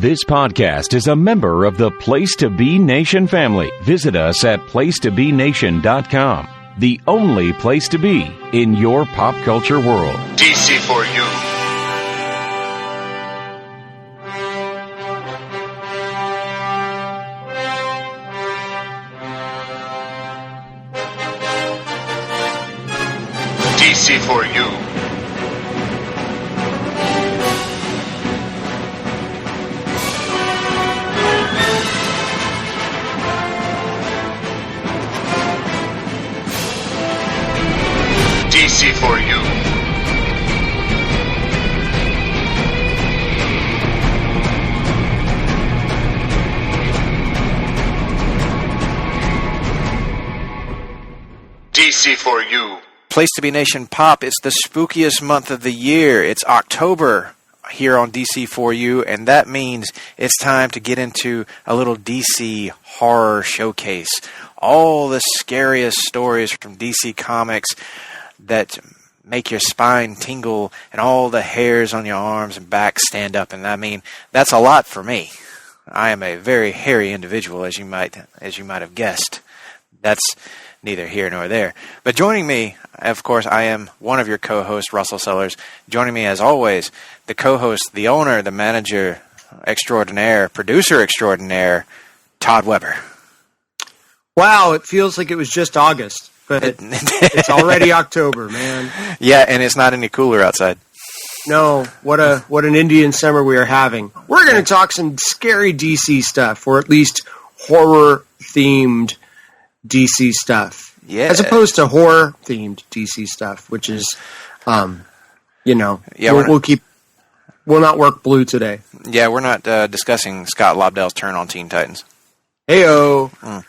This podcast is a member of the Place to Be Nation family. Visit us at placetobenation.com. The only place to be in your pop culture world. DC4U. DC4U. DC4U. DC4U. Place to Be Nation Pop. It's the spookiest month of the year. It's October here on DC4U, and that means it's time to get into a little DC horror showcase. All the scariest stories from DC Comics that make your spine tingle and all the hairs on your arms and back stand up. And I mean, that's a lot for me. I am a very hairy individual, as you might have guessed. That's neither here nor there. But joining me, of course, I am one of your co-hosts, Russell Sellers. Joining me, as always, the co-host, the owner, the manager extraordinaire, producer extraordinaire, Todd Weber. Wow, it feels like it was just August, but it's already October, man. Yeah, and it's not any cooler outside. No, what an Indian summer we are having. We're going to talk some scary DC stuff, or at least horror-themed DC stuff. Yeah. As opposed to horror-themed DC stuff, which is, we'll not work blue today. Yeah, we're not discussing Scott Lobdell's turn on Teen Titans. Heyo.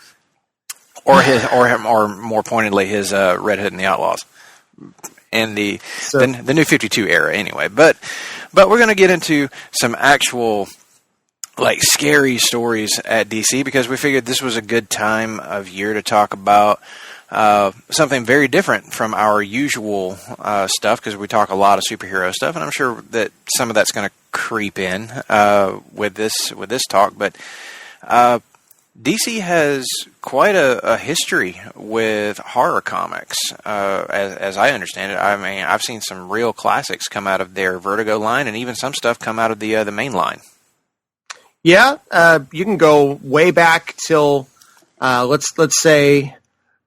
Or more pointedly, his Red Hood and the Outlaws, and the New 52 era, anyway. But we're going to get into some actual scary stories at DC because we figured this was a good time of year to talk about something very different from our usual stuff, because we talk a lot of superhero stuff, and I'm sure that some of that's going to creep in with this talk, but. DC has quite a history with horror comics, as I understand it. I mean, I've seen some real classics come out of their Vertigo line, and even some stuff come out of the main line. Yeah, you can go way back till let's say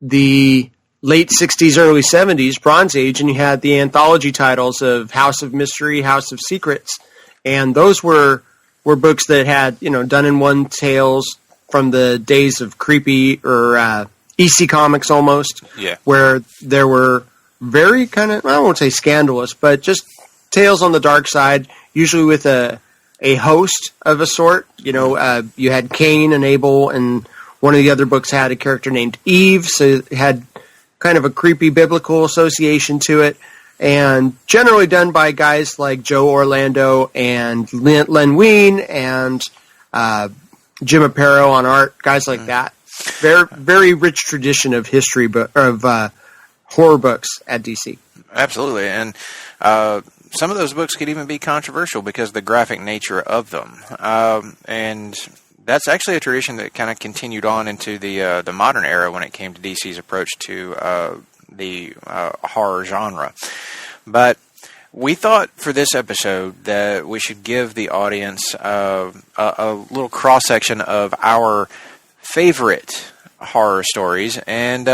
the late '60s, early '70s, Bronze Age, and you had the anthology titles of House of Mystery, House of Secrets, and those were books that had done-in-one tales from the days of creepy or EC Comics almost, yeah, where there were very kind of, I won't say scandalous, but just tales on the dark side, usually with a host of a sort. You had Cain and Abel, and one of the other books had a character named Eve, so it had kind of a creepy biblical association to it, and generally done by guys like Joe Orlando and Len Wein and Jim Aparo on art, guys like that. Very, very rich tradition of history, of horror books at DC. Absolutely, and some of those books could even be controversial because of the graphic nature of them. And that's actually a tradition that kind of continued on into the modern era when it came to DC's approach to the horror genre. But we thought for this episode that we should give the audience a little cross-section of our favorite horror stories. And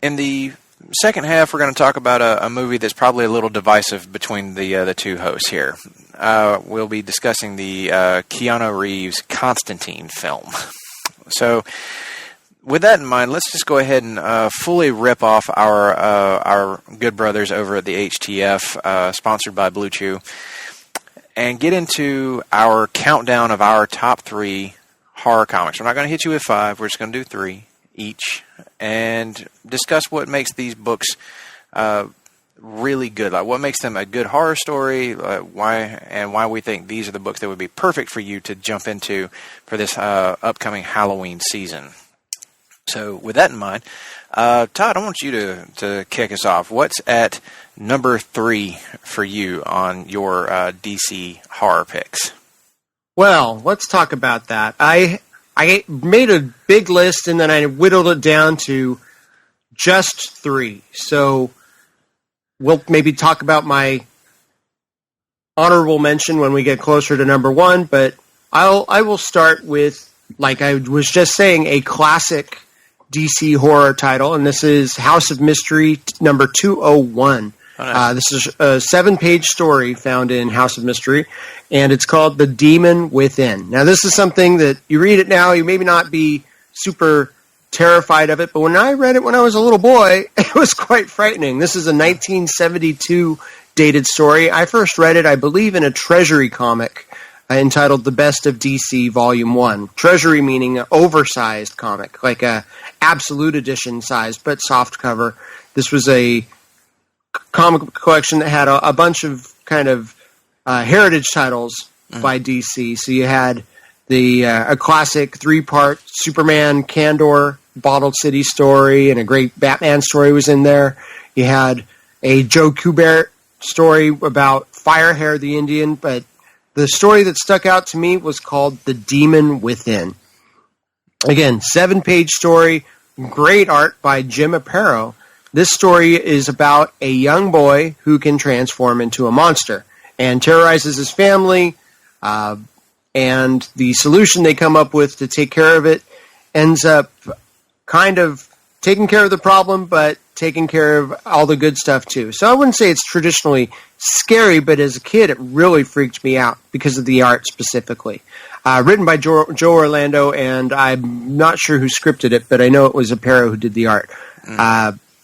in the second half, we're going to talk about a movie that's probably a little divisive between the two hosts here. We'll be discussing the Keanu Reeves Constantine film. So with that in mind, let's just go ahead and fully rip off our good brothers over at the HTF, sponsored by Blue Chew, and get into our countdown of our top 3 horror comics. We're not going to hit you with 5. We're just going to do 3 each and discuss what makes these books really good. Like what makes them a good horror story, why we think these are the books that would be perfect for you to jump into for this upcoming Halloween season. So with that in mind, Todd, I want you to kick us off. What's at number 3 for you on your DC horror picks? Well, let's talk about that. I made a big list, and then I whittled it down to just 3. So we'll maybe talk about my honorable mention when we get closer to number 1, but I will start with, like I was just saying, a classic DC horror title, and this is House of Mystery number 201. Oh, nice. This is a 7-page story found in House of Mystery, and it's called The Demon Within. Now, this is something that you read it now, you maybe not be super terrified of it, but when I read it when I was a little boy, it was quite frightening. This is a 1972 dated story. I first read it, I believe, in a Treasury comic entitled The Best of DC Volume 1. Treasury meaning an oversized comic, like a absolute edition size, but soft cover. This was a comic collection that had a bunch of kind of heritage titles by DC. So you had a classic 3-part Superman Candor Bottled City story, and a great Batman story was in there. You had a Joe Kubert story about Firehair the Indian, but the story that stuck out to me was called The Demon Within. Again, 7-page story, great art by Jim Aparo. This story is about a young boy who can transform into a monster and terrorizes his family, and the solution they come up with to take care of it ends up kind of taking care of the problem, but taking care of all the good stuff too. So I wouldn't say it's traditionally scary, but as a kid, it really freaked me out because of the art specifically. Written by Joe Orlando, and I'm not sure who scripted it, but I know it was Aparo who did the art.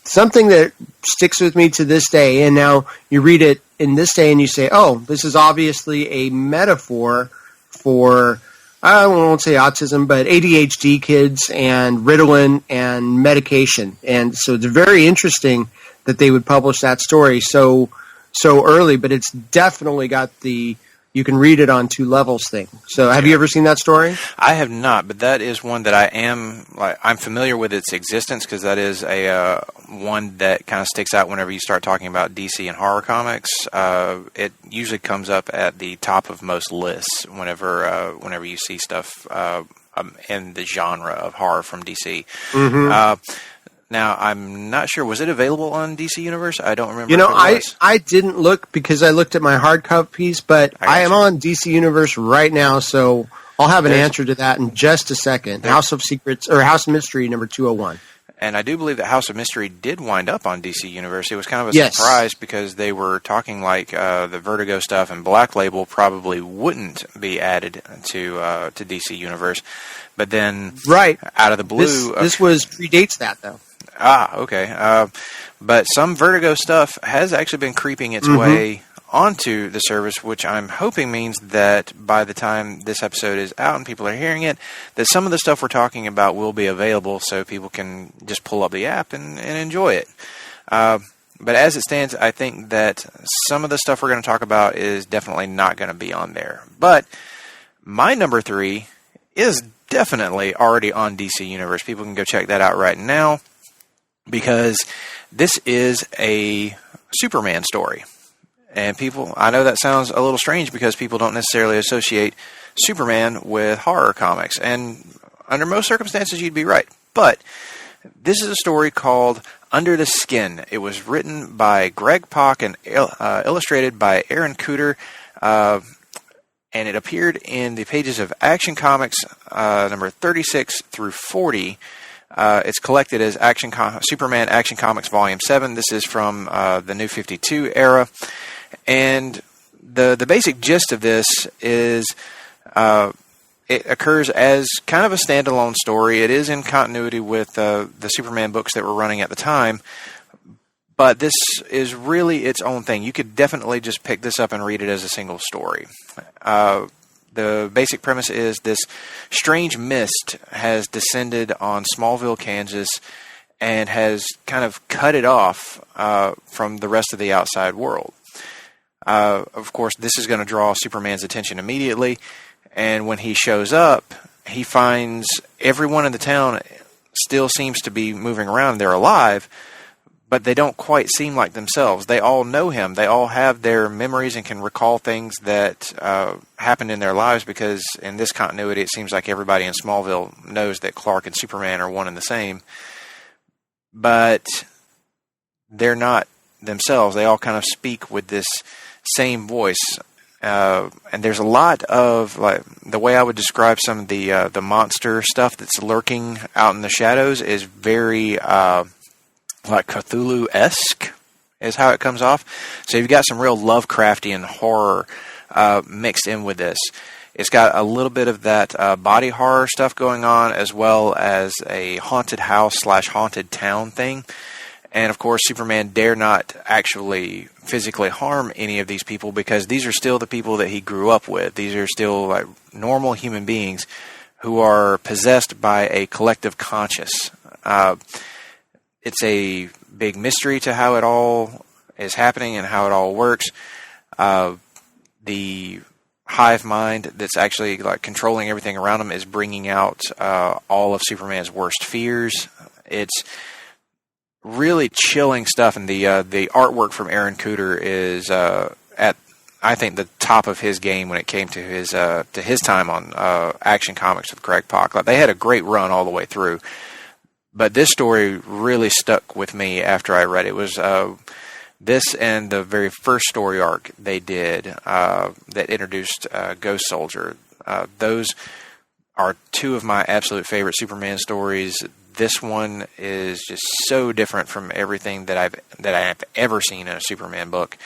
Something that sticks with me to this day, and now you read it in this day and you say, oh, this is obviously a metaphor for, I won't say autism, but ADHD kids and Ritalin and medication. And so it's very interesting that they would publish that story so early, but it's definitely got the you can read it on 2 levels thing. So have you ever seen that story? I have not, but that is one that I'm familiar with its existence, because that is a one that kind of sticks out whenever you start talking about DC and horror comics. It usually comes up at the top of most lists whenever you see stuff in the genre of horror from DC. Mm-hmm. Now, I'm not sure. Was it available on DC Universe? I don't remember. I didn't look because I looked at my hard copies, but I am on DC Universe right now, so I'll have an answer to that in just a second. House of Mystery number 201. And I do believe that House of Mystery did wind up on DC Universe. It was kind of a surprise because they were talking like the Vertigo stuff and Black Label probably wouldn't be added to DC Universe. But then, out of the blue... This predates that, though. Ah, okay. But some Vertigo stuff has actually been creeping its way onto the service, which I'm hoping means that by the time this episode is out and people are hearing it, that some of the stuff we're talking about will be available so people can just pull up the app and enjoy it. But as it stands, I think that some of the stuff we're going to talk about is definitely not going to be on there. But my number 3 is definitely already on DC Universe. People can go check that out right now, because this is a Superman story. And I know that sounds a little strange because people don't necessarily associate Superman with horror comics. And under most circumstances, you'd be right. But this is a story called Under the Skin. It was written by Greg Pak and illustrated by Aaron Cooter. And it appeared in the pages of Action Comics number 36 through 40. It's collected as Superman Action Comics Volume 7. This is from the New 52 era. And the basic gist of this is it occurs as kind of a standalone story. It is in continuity with the Superman books that were running at the time. But this is really its own thing. You could definitely just pick this up and read it as a single story. The basic premise is this strange mist has descended on Smallville, Kansas, and has kind of cut it off from the rest of the outside world. Of course, this is going to draw Superman's attention immediately, and when he shows up, he finds everyone in the town still seems to be moving around. They're alive, but they don't quite seem like themselves. They all know him. They all have their memories and can recall things that happened in their lives, because in this continuity, it seems like everybody in Smallville knows that Clark and Superman are one and the same. But they're not themselves. They all kind of speak with this same voice. And there's a lot of, like, the way I would describe some of the monster stuff that's lurking out in the shadows is very like Cthulhu-esque is how it comes off. So you've got some real Lovecraftian horror mixed in with this. It's got a little bit of that body horror stuff going on, as well as a haunted house / haunted town thing. And of course, Superman dare not actually physically harm any of these people, because these are still the people that he grew up with. These are still like normal human beings who are possessed by a collective conscious. It's a big mystery to how it all is happening and how it all works. The hive mind that's actually like controlling everything around him is bringing out all of Superman's worst fears. It's really chilling stuff, and the artwork from Aaron Cooter is at, I think, the top of his game when it came to his time on Action Comics with Greg Pak. Like, they had a great run all the way through, but this story really stuck with me after I read it. It was this and the very first story arc they did that introduced Ghost Soldier. Those are two of my absolute favorite Superman stories. This one is just so different from everything that I have ever seen in a Superman book,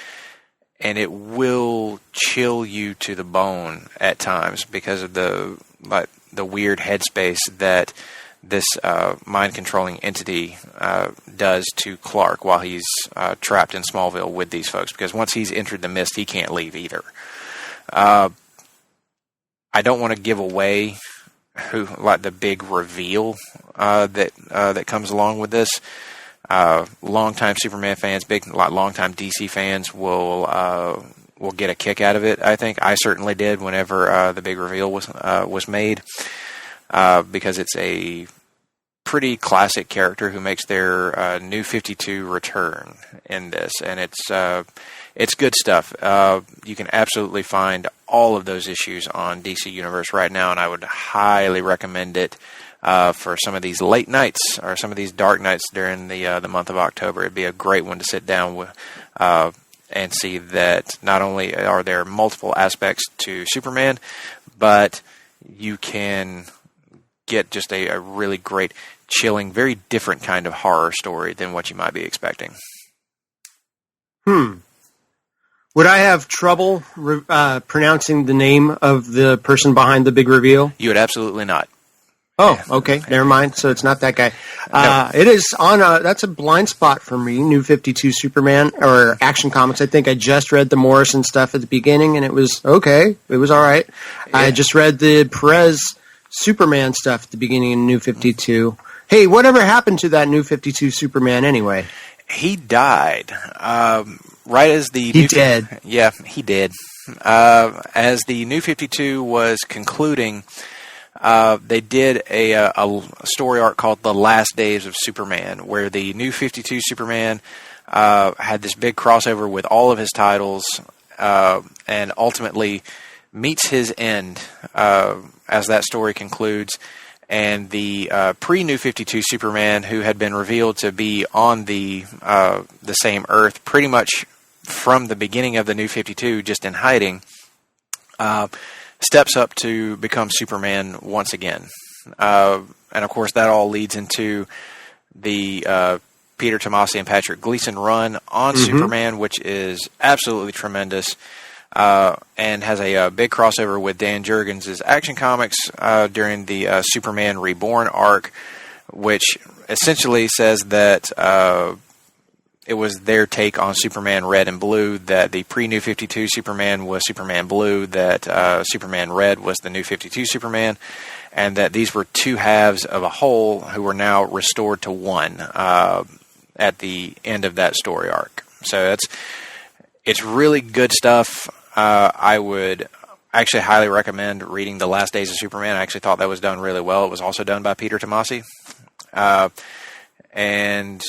and it will chill you to the bone at times because of the weird headspace that this mind-controlling entity does to Clark while he's trapped in Smallville with these folks. Because once he's entered the mist, he can't leave either. I don't want to give away the big reveal that comes along with this. Longtime Superman fans, longtime DC fans will get a kick out of it. I think I certainly did whenever the big reveal was made, because it's a pretty classic character who makes their New 52 return in this, and it's good stuff. You can absolutely find all of those issues on DC Universe right now, and I would highly recommend it for some of these late nights or some of these dark nights during the month of October. It'd be a great one to sit down with and see that not only are there multiple aspects to Superman, but you can get just a really great, chilling, very different kind of horror story than what you might be expecting. Would I have trouble pronouncing the name of the person behind the big reveal? You would absolutely not. Oh, okay. Never mind. So it's not that guy. No. It is on that's a blind spot for me, New 52 Superman, or Action Comics. I think I just read the Morrison stuff at the beginning, and it was okay. It was all right. Yeah. I just read the Perez Superman stuff at the beginning of New 52. Hey, whatever happened to that New 52 Superman anyway? He died. Right as the... He did. Yeah, he did. As the New 52 was concluding... they did a story arc called The Last Days of Superman, where the New 52 Superman had this big crossover with all of his titles and ultimately meets his end as that story concludes. And the pre-New 52 Superman, who had been revealed to be on the same Earth pretty much from the beginning of the New 52, just in hiding, steps up to become Superman once again. And of course, that all leads into the Peter Tomasi and Patrick Gleason run on Superman, which is absolutely tremendous, and has a big crossover with Dan Jurgens' Action Comics during the Superman Reborn arc, which essentially says that it was their take on Superman Red and Blue, that the pre-New 52 Superman was Superman Blue, that Superman Red was the New 52 Superman, and that these were two halves of a whole who were now restored to one at the end of that story arc. So it's really good stuff. I would actually highly recommend reading The Last Days of Superman. I actually thought that was done really well. It was also done by Peter Tomasi. And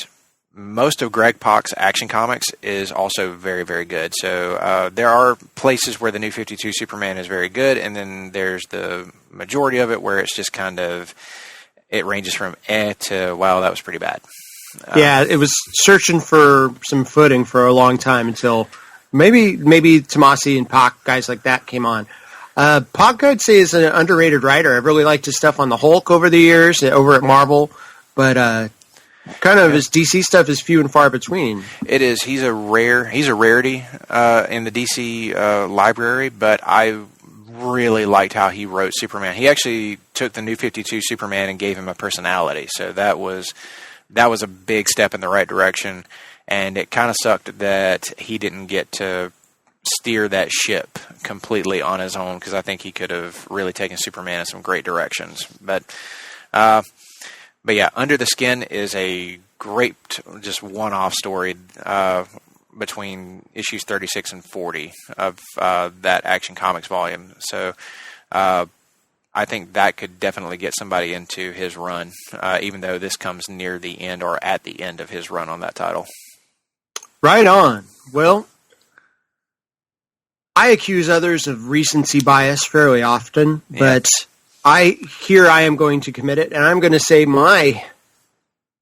most of Greg Pak's Action Comics is also very, very good. So there are places where the New 52 Superman is very good, and then there's the majority of it where it's just kind of, it ranges from to, wow, that was pretty bad. Yeah, it was searching for some footing for a long time until maybe Tomasi and Pak, guys like that, came on. Pak, I'd say, is an underrated writer. I've really liked his stuff on the Hulk over the years, over at Marvel, but kind of his DC stuff is few and far between. It is. He's a rarity in the DC library, but I really liked how he wrote Superman. He actually took the New 52 Superman and gave him a personality, so that was a big step in the right direction, and it kind of sucked that he didn't get to steer that ship completely on his own, because I think he could have really taken Superman in some great directions. But yeah, Under the Skin is a great, just one-off story between issues 36 and 40 of that Action Comics volume. So I think that could definitely get somebody into his run, even though this comes near the end or at the end of his run on that title. Right on. Well, I accuse others of recency bias fairly often, but I am going to commit it, and I'm going to say my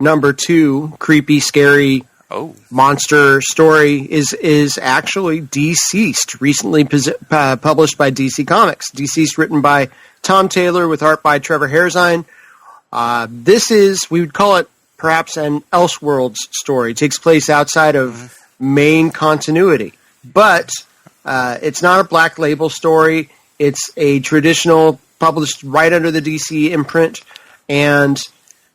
number 2 creepy, scary monster story is actually Deceased, recently published by DC Comics. Deceased, written by Tom Taylor with art by Trevor Hairzine. This is, we would call it perhaps an Elseworlds story. It takes place outside of main continuity, but it's not a Black Label story. It's a traditional, published right under the DC imprint, and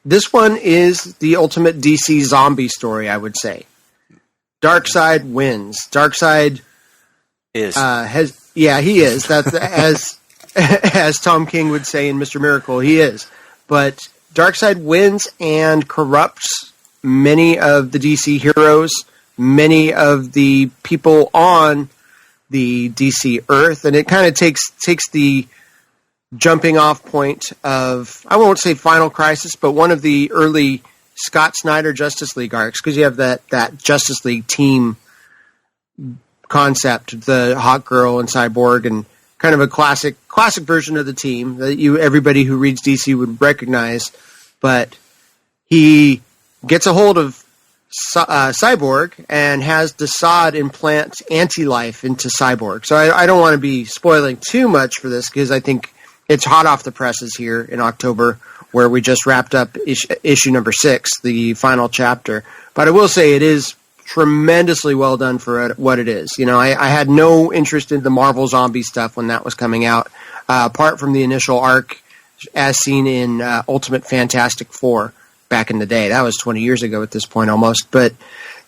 this one is the ultimate DC zombie story, I would say. Darkseid wins. Darkseid is he is. That's as Tom King would say in Mr. Miracle, he is. But Darkseid wins and corrupts many of the DC heroes, many of the people on the DC Earth, and it kind of takes the jumping off point of, I won't say Final Crisis, but one of the early Scott Snyder Justice League arcs, because you have that Justice League team concept, the Hawkgirl and Cyborg, and kind of a classic version of the team that everybody who reads DC would recognize. But he gets a hold of Cyborg and has Desaad implant anti-life into Cyborg. So I don't want to be spoiling too much for this, because I think it's hot off the presses here in October, where we just wrapped up issue number 6, the final chapter. But I will say it is tremendously well done for what it is. You know, I had no interest in the Marvel zombie stuff when that was coming out, apart from the initial arc as seen in Ultimate Fantastic Four back in the day. That was 20 years ago at this point almost. But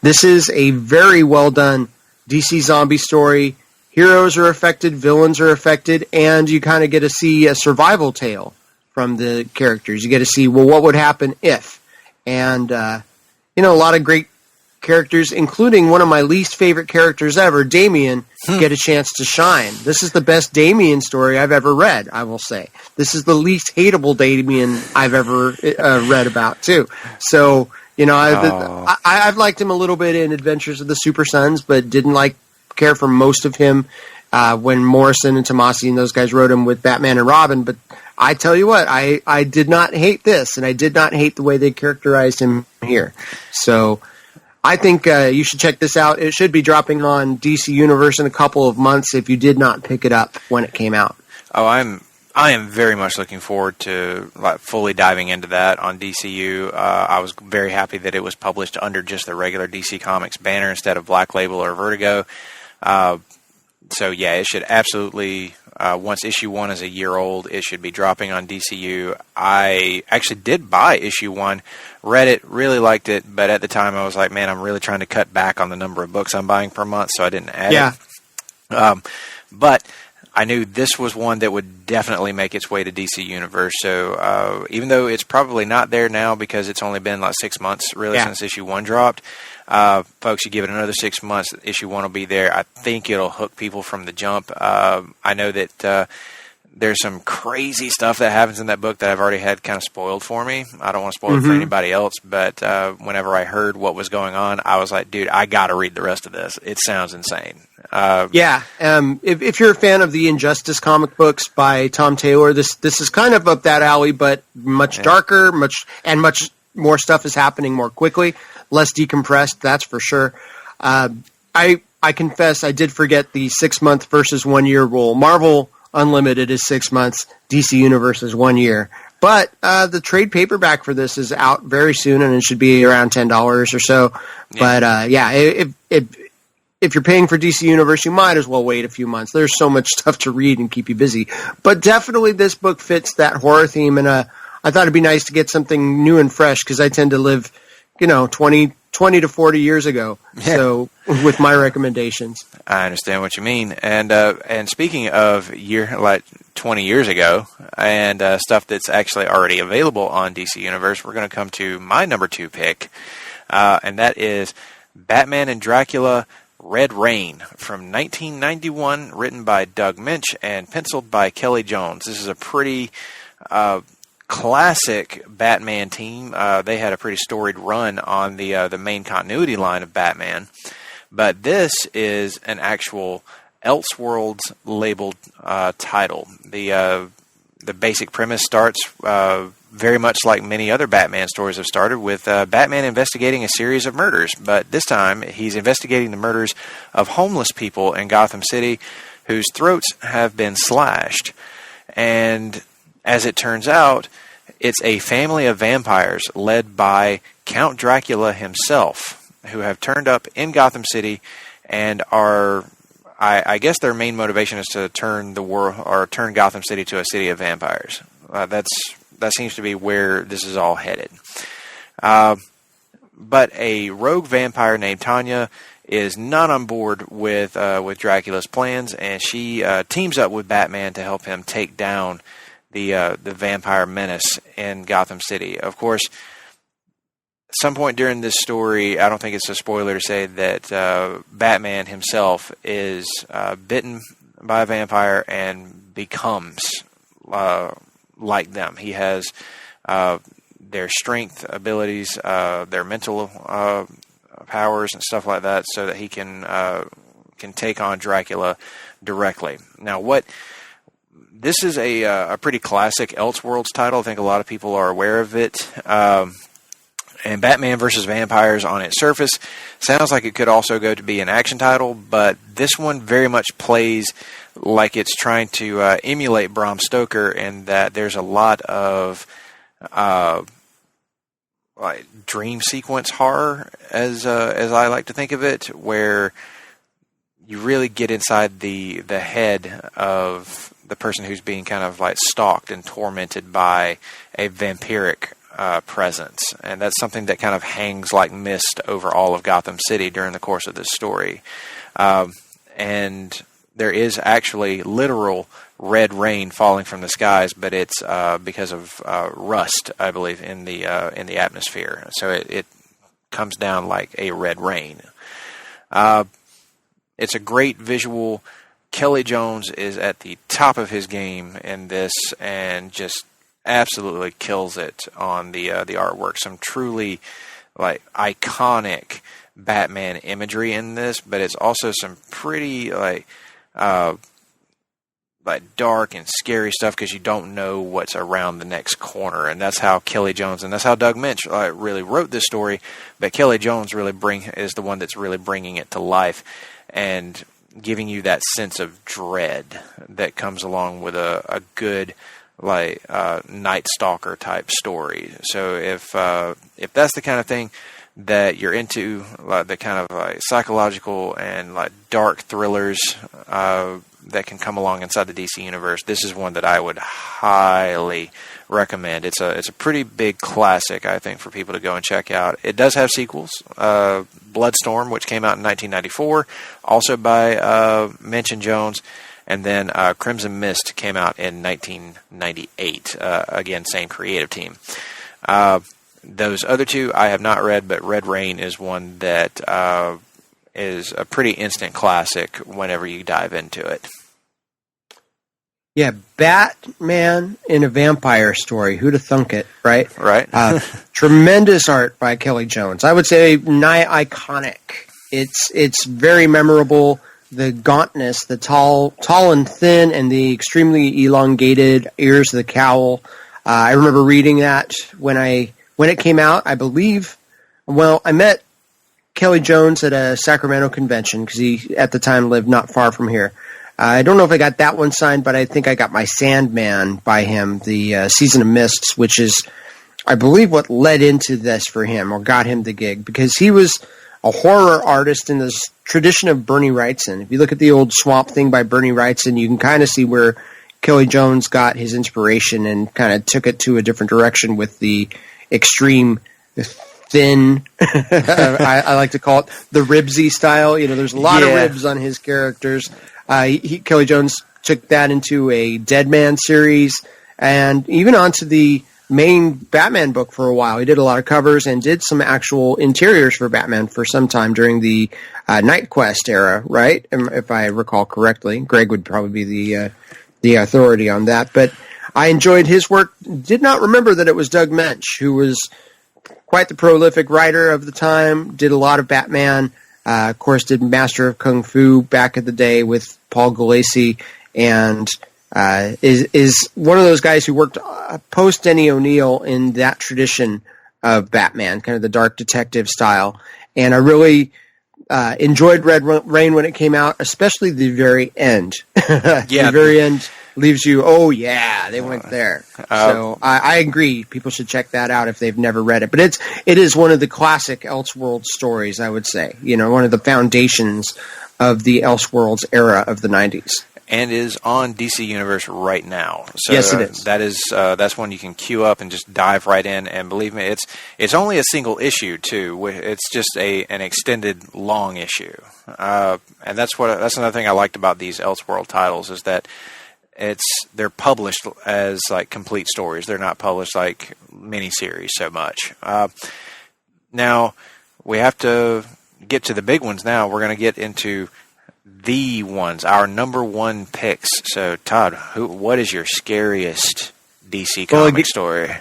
this is a very well done DC zombie story. Heroes are affected, villains are affected, and you kind of get to see a survival tale from the characters. You get to see, well, what would happen if? And, a lot of great characters, including one of my least favorite characters ever, Damian, get a chance to shine. This is the best Damian story I've ever read, I will say. This is the least hateable Damian I've ever read about, too. So, I've liked him a little bit in Adventures of the Super Sons, but didn't care for most of him when Morrison and Tomasi and those guys wrote him with Batman and Robin. But I tell you what, I did not hate this, and I did not hate the way they characterized him here. So I think you should check this out. It should be dropping on DC Universe in a couple of months if you did not pick it up when it came out. Oh, I am very much looking forward to fully diving into that on DCU. I was very happy that it was published under just the regular DC Comics banner instead of Black Label or Vertigo. So yeah, it should absolutely, once issue 1 is a year old, it should be dropping on DCU. I actually did buy issue 1, read it, really liked it, but at the time I was like, man, I'm really trying to cut back on the number of books I'm buying per month, so I didn't add it. But I knew this was one that would definitely make its way to DC Universe. So even though it's probably not there now because it's only been 6 months really since issue 1 dropped, folks, you give it another 6 months, issue 1 will be there. I think it'll hook people from the jump. I know that there's some crazy stuff that happens in that book that I've already had kind of spoiled for me. I don't want to spoil it for anybody else, but whenever I heard what was going on, I was like, dude, I got to read the rest of this. It sounds insane. If you're a fan of the Injustice comic books by Tom Taylor, this is kind of up that alley, but much darker, much more stuff is happening more quickly, less decompressed, that's for sure. I confess I did forget the 6-month versus 1 year rule. Marvel Unlimited is 6 months. DC Universe is 1 year. But the trade paperback for this is out very soon, and it should be around $10 or so. Yeah. But if you're paying for DC Universe, you might as well wait a few months. There's so much stuff to read and keep you busy. But definitely this book fits that horror theme, and I thought it'd be nice to get something new and fresh because I tend to live, 20 to 40 years ago. Yeah. So with my recommendations. I understand what you mean. And speaking of 20 years ago and stuff that's actually already available on DC Universe, we're going to come to my number 2 pick, and that is Batman and Dracula Red Rain from 1991, written by Doug Minch and penciled by Kelly Jones. This is a pretty classic Batman team. They had a pretty storied run on the main continuity line of Batman, but this is an actual Elseworlds labeled title. The basic premise starts very much like many other Batman stories have started, with Batman investigating a series of murders, but this time he's investigating the murders of homeless people in Gotham City whose throats have been slashed. And as it turns out, it's a family of vampires led by Count Dracula himself, who have turned up in Gotham City and are, I guess their main motivation is to turn the world, or turn Gotham City to a city of vampires. That seems to be where this is all headed. But a rogue vampire named Tanya is not on board with Dracula's plans, and she teams up with Batman to help him take down the vampire menace in Gotham City. Of course, at some point during this story, I don't think it's a spoiler to say that Batman himself is bitten by a vampire and becomes like them. He has their strength abilities, their mental powers and stuff like that, so that he can take on Dracula directly. Now, this is a pretty classic Elseworlds title. I think a lot of people are aware of it. And Batman vs. Vampires on its surface sounds like it could also go to be an action title, but this one very much plays like it's trying to emulate Bram Stoker, in that there's a lot of dream sequence horror, as I like to think of it, where you really get inside the head of the person who's being kind of like stalked and tormented by a vampiric presence. And that's something that kind of hangs like mist over all of Gotham City during the course of this story. And there is actually literal red rain falling from the skies, but it's because of rust, I believe, in the atmosphere. So it comes down like a red rain. It's a great visual. Kelly Jones is at the top of his game in this, and just absolutely kills it on the artwork. Some truly iconic Batman imagery in this, but it's also some pretty dark and scary stuff, because you don't know what's around the next corner. And that's how Kelly Jones, and that's how Doug Minch really wrote this story. But Kelly Jones is the one that's really bringing it to life and giving you that sense of dread that comes along with a good Night Stalker type story. So if that's the kind of thing that you're into, the kind of psychological and dark thrillers that can come along inside the DC universe, this is one that I would highly recommend. It's a pretty big classic, I think, for people to go and check out. It does have sequels. Bloodstorm, which came out in 1994, also by Minch and Jones, and then Crimson Mist came out in 1998. Again, same creative team. Those other two I have not read, but Red Rain is one that is a pretty instant classic whenever you dive into it. Yeah, Batman in a vampire story. Who'd have thunk it, right? Right. Tremendous art by Kelly Jones. I would say nigh iconic. It's very memorable. The gauntness, the tall and thin, and the extremely elongated ears of the cowl. I remember reading that when it came out. I believe. Well, I met Kelly Jones at a Sacramento convention because he at the time lived not far from here. I don't know if I got that one signed, but I think I got my Sandman by him, the Season of Mists, which is, I believe, what led into this for him or got him the gig, because he was a horror artist in this tradition of Bernie Wrightson. If you look at the old Swamp Thing by Bernie Wrightson, you can kind of see where Kelly Jones got his inspiration and kind of took it to a different direction with the extreme thin, I like to call it the ribsy style. You know, there's a lot of ribs on his characters. Kelly Jones took that into a Dead Man series and even onto the main Batman book for a while. He did a lot of covers and did some actual interiors for Batman for some time during the Night Quest era, right? If I recall correctly. Greg would probably be the authority on that. But I enjoyed his work. Did not remember that it was Doug Mensch, who was quite the prolific writer of the time, did a lot of Batman. Of course, did Master of Kung Fu back in the day with Paul Gulacy, and is one of those guys who worked post Denny O'Neil in that tradition of Batman, kind of the dark detective style. And I really enjoyed Red Rain when it came out, especially the very end. The very end leaves you, oh yeah, they went there. So I agree. People should check that out if they've never read it. But it is one of the classic Elseworlds stories, I would say. You know, one of the foundations of the Elseworlds era of the 90s. And is on DC Universe right now. So, yes, it is. That's one you can queue up and just dive right in. And believe me, it's only a single issue too. It's just an extended long issue. And that's another thing I liked about these Elseworld titles is that they're published as like complete stories. They're not published like miniseries so much. Now we have to get to the big ones. Now we're going to get into the ones, our number one picks. So Todd, what is your scariest DC comic story?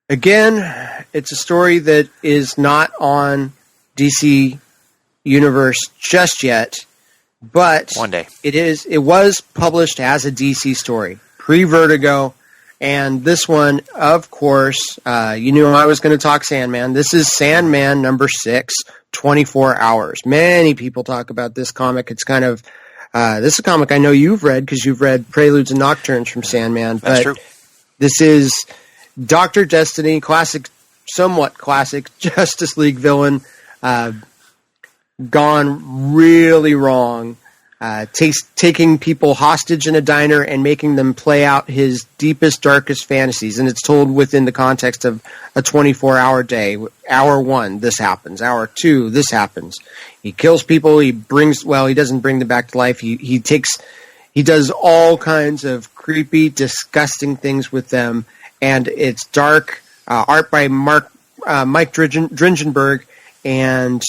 Again, it's a story that is not on DC Universe just yet. But one day it was published as a DC story, pre-Vertigo, and this one, of course, you knew I was going to talk Sandman. This is Sandman number 6, 24 Hours. Many people talk about this comic. It's kind of this is a comic I know you've read because you've read Preludes and Nocturnes from Sandman. That's true. This is Dr. Destiny, somewhat classic Justice League villain. Gone really wrong, taking people hostage in a diner and making them play out his deepest, darkest fantasies. And it's told within the context of a 24-hour day. Hour 1, this happens. Hour 2, this happens. He kills people. He doesn't bring them back to life. He does all kinds of creepy, disgusting things with them. And it's dark, art by Mike Dringenberg, and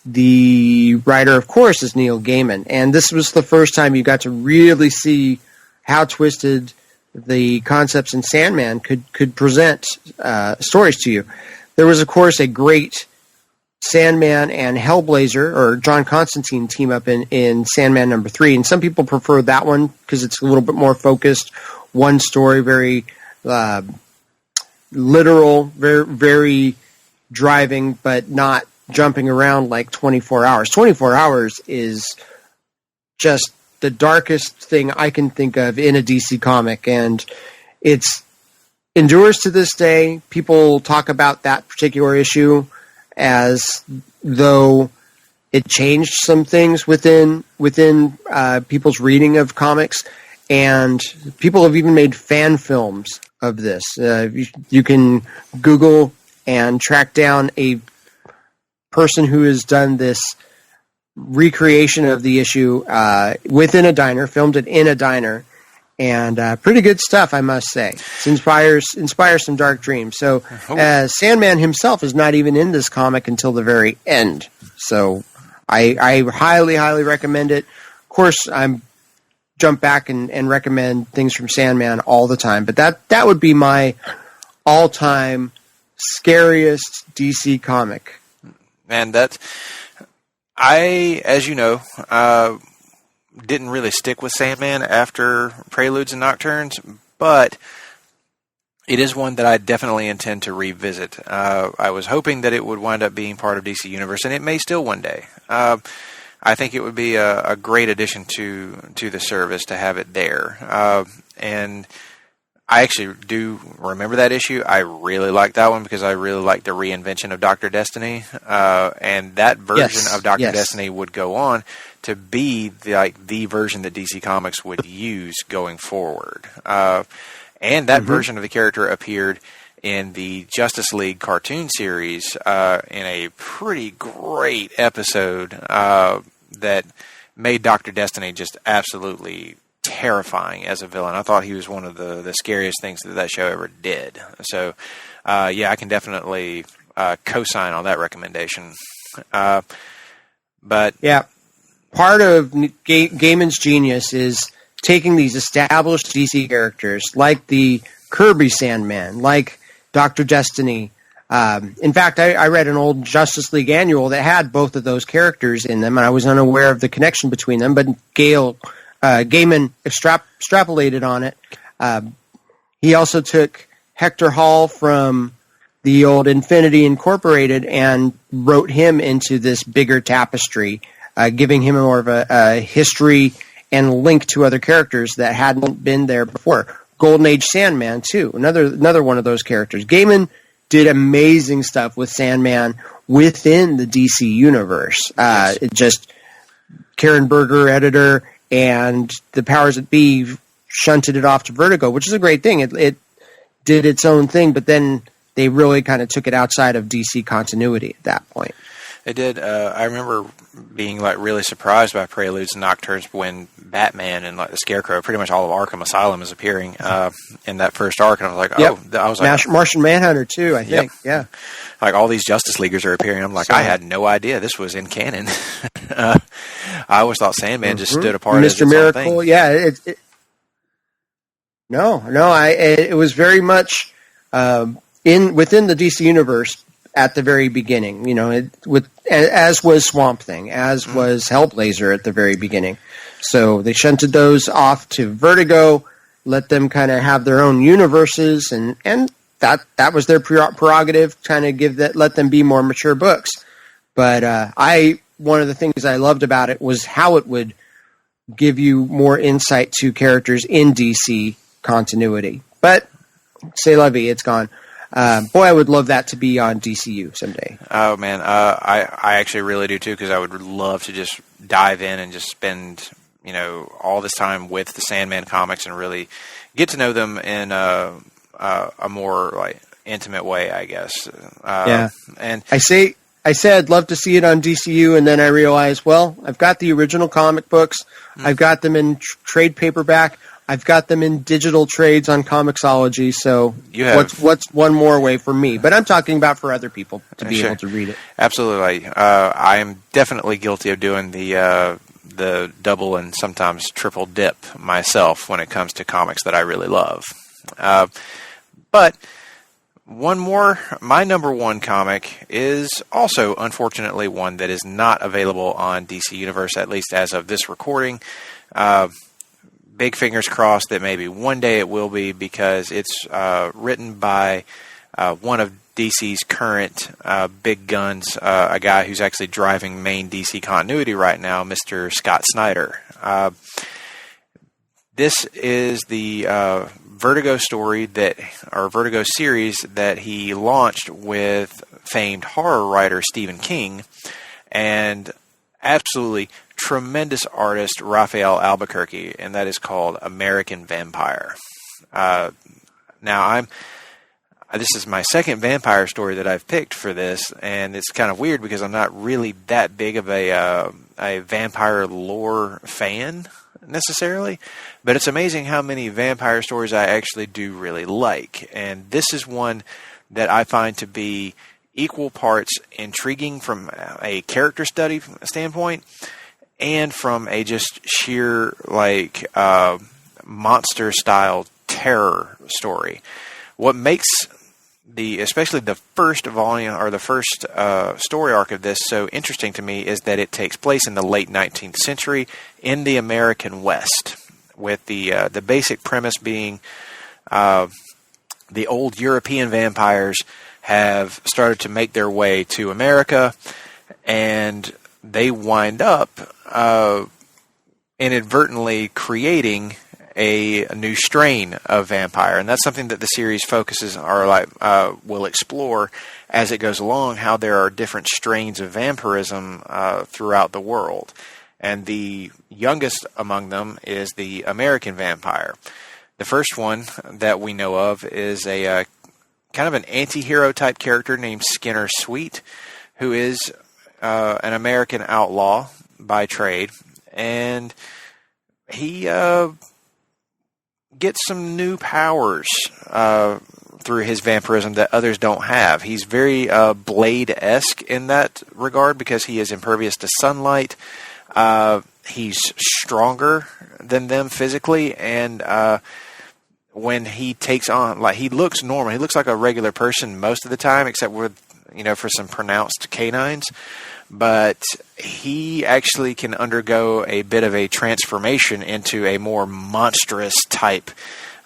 the writer, of course, is Neil Gaiman. And this was the first time you got to really see how twisted the concepts in Sandman could present stories to you. There was, of course, a great Sandman and Hellblazer, or John Constantine team up in Sandman number 3. And some people prefer that one because it's a little bit more focused. One story, very literal, very, very driving, but not jumping around like 24 Hours. 24 Hours is just the darkest thing I can think of in a DC comic, and it endures to this day. People talk about that particular issue as though it changed some things within people's reading of comics, and people have even made fan films of this. You can Google and track down a person who has done this recreation of the issue within a diner, filmed it in a diner, and pretty good stuff, I must say. It inspires some dark dreams. So Sandman himself is not even in this comic until the very end. So I highly, highly recommend it. Of course, I'm jump back and recommend things from Sandman all the time. But that would be my all-time scariest DC comic. And as you know, didn't really stick with Sandman after Preludes and Nocturnes, but it is one that I definitely intend to revisit. I was hoping that it would wind up being part of DC Universe, and it may still one day. I think it would be a great addition to the service to have it there. And I actually do remember that issue. I really liked that one because I really liked the reinvention of Dr. Destiny. And that version of Dr. Destiny would go on to be the version that DC Comics would use going forward. And that version of the character appeared in the Justice League cartoon series in a pretty great episode that made Dr. Destiny just absolutely terrifying as a villain. I thought he was one of the scariest things that show ever did. So, I can definitely co-sign on that recommendation. But yeah, part of Gaiman's genius is taking these established DC characters like the Kirby Sandman, like Dr. Destiny. In fact, I read an old Justice League annual that had both of those characters in them, and I was unaware of the connection between them, but Gaiman extrapolated on it. He also took Hector Hall from the old Infinity Incorporated and wrote him into this bigger tapestry, giving him more of a history and link to other characters that hadn't been there before. Golden Age Sandman, too, another one of those characters. Gaiman did amazing stuff with Sandman within the DC universe. It just Karen Berger, editor, and the powers that be shunted it off to Vertigo, which is a great thing. It did its own thing, but then they really kind of took it outside of DC continuity at that point. It did. I remember being really surprised by Preludes and Nocturnes when Batman and the Scarecrow, pretty much all of Arkham Asylum, is appearing in that first arc, and I was like, I was like, Martian Manhunter too, I think. Yeah, like all these Justice Leaguers are appearing. I'm like, I had no idea this was in canon. I always thought Sandman just stood apart as its Miracle. own thing. Yeah, it was very much within the DC universe at the very beginning, as was Swamp Thing, as was Hellblazer at the very beginning. So they shunted those off to Vertigo, let them kind of have their own universes, and that was their prerogative, kind of let them be more mature books. But one of the things I loved about it was how it would give you more insight to characters in DC continuity. But c'est la vie, it's gone. Boy, I would love that to be on DCU someday. Oh, man. I actually really do, too, because I would love to just dive in and just spend, all this time with the Sandman comics and really get to know them in a more, intimate way, I guess. Yeah. And I said I'd love to see it on DCU, and then I realized, well, I've got the original comic books. I've got them in trade paperback. I've got them in digital trades on Comixology, so what's one more way for me? But I'm talking about for other people to be able to read it. Absolutely. I am definitely guilty of doing the double and sometimes triple dip myself when it comes to comics that I really love. But one more, my number one comic is also, unfortunately, one that is not available on DC Universe, at least as of this recording. Big fingers crossed that maybe one day it will be, because it's written by one of DC's current big guns, a guy who's actually driving main DC continuity right now, Mr. Scott Snyder. This is the Vertigo story Vertigo series that he launched with famed horror writer Stephen King, and absolutely tremendous artist Raphael Albuquerque, and that is called American Vampire. Now, this is my second vampire story that I've picked for this, and it's kind of weird because I'm not really that big of a vampire lore fan necessarily, but it's amazing how many vampire stories I actually do really like, and this is one that I find to be equal parts intriguing from a character study standpoint and from a just sheer monster style terror story. What makes especially the first volume or the first story arc of this so interesting to me is that it takes place in the late 19th century in the American West, with the basic premise being the old European vampires have started to make their way to America, and they wind up inadvertently creating a new strain of vampire, and that's something that the series focuses will explore as it goes along, how there are different strains of vampirism throughout the world. And the youngest among them is the American vampire. The first one that we know of is a kind of an anti-hero type character named Skinner Sweet, who is an American outlaw by trade, and he gets some new powers through his vampirism that others don't have. He's very Blade-esque in that regard because he is impervious to sunlight. He's stronger than them physically, and when he takes on, he looks normal. He looks like a regular person most of the time, except with, for some pronounced canines. But he actually can undergo a bit of a transformation into a more monstrous type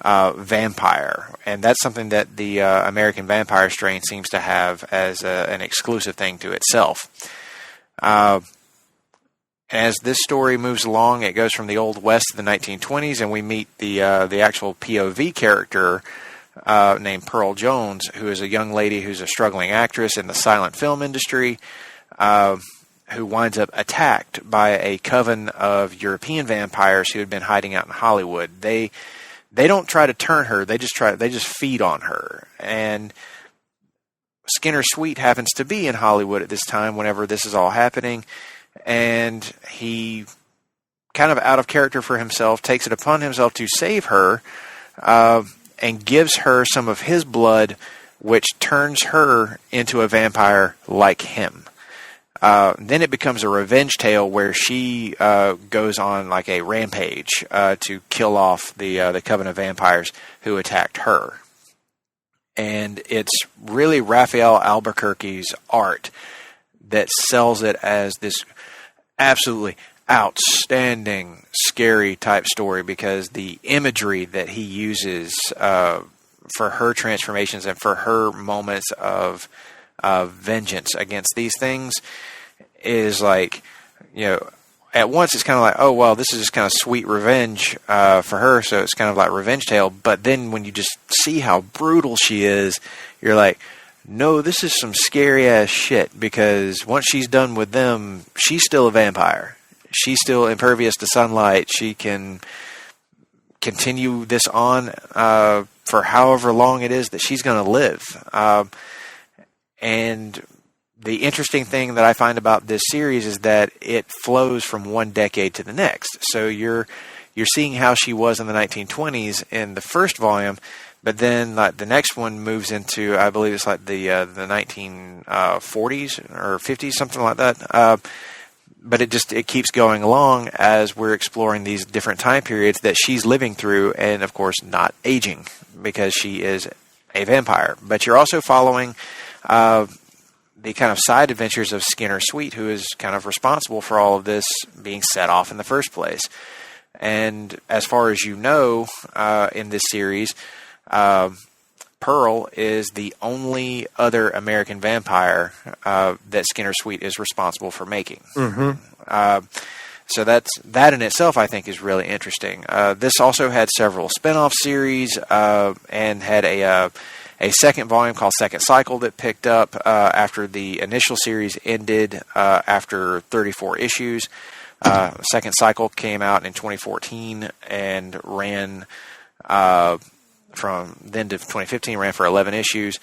vampire. And that's something that the American vampire strain seems to have as an exclusive thing to itself. As this story moves along, it goes from the Old West to the 1920s, and we meet the actual POV character named Pearl Jones, who is a young lady who's a struggling actress in the silent film industry, who winds up attacked by a coven of European vampires who had been hiding out in Hollywood. They don't try to turn her; they just feed on her. And Skinner Sweet happens to be in Hollywood at this time whenever this is all happening, and he, kind of out of character for himself, takes it upon himself to save her, and gives her some of his blood, which turns her into a vampire like him. Then it becomes a revenge tale where she goes on like a rampage to kill off the coven of vampires who attacked her. And it's really Raphael Albuquerque's art that sells it as this absolutely outstanding, scary type story, because the imagery that he uses for her transformations and for her moments of vengeance against these things is at once it's kind of like, oh, well, this is just kind of sweet revenge for her, so it's kind of like revenge tale. But then when you just see how brutal she is, you're like, no, this is some scary ass shit, because once she's done with them, she's still a vampire. She's still impervious to sunlight. She can continue this on for however long it is that she's going to live. And the interesting thing that I find about this series is that it flows from one decade to the next. So you're seeing how she was in the 1920s in the first volume, but then the next one moves into, I believe it's like the 1940s or 50s, something like that. But it keeps going along as we're exploring these different time periods that she's living through, and of course not aging because she is a vampire. But you're also following the kind of side adventures of Skinner Sweet, who is kind of responsible for all of this being set off in the first place. And as far as you know, in this series, Pearl is the only other American vampire that Skinner Sweet is responsible for making. Mm-hmm. So that in itself, I think, is really interesting. This also had several spin-off series and had a second volume called Second Cycle that picked up after the initial series ended after 34 issues. Second Cycle came out in 2014 and ran from then to 2015, ran for 11 issues.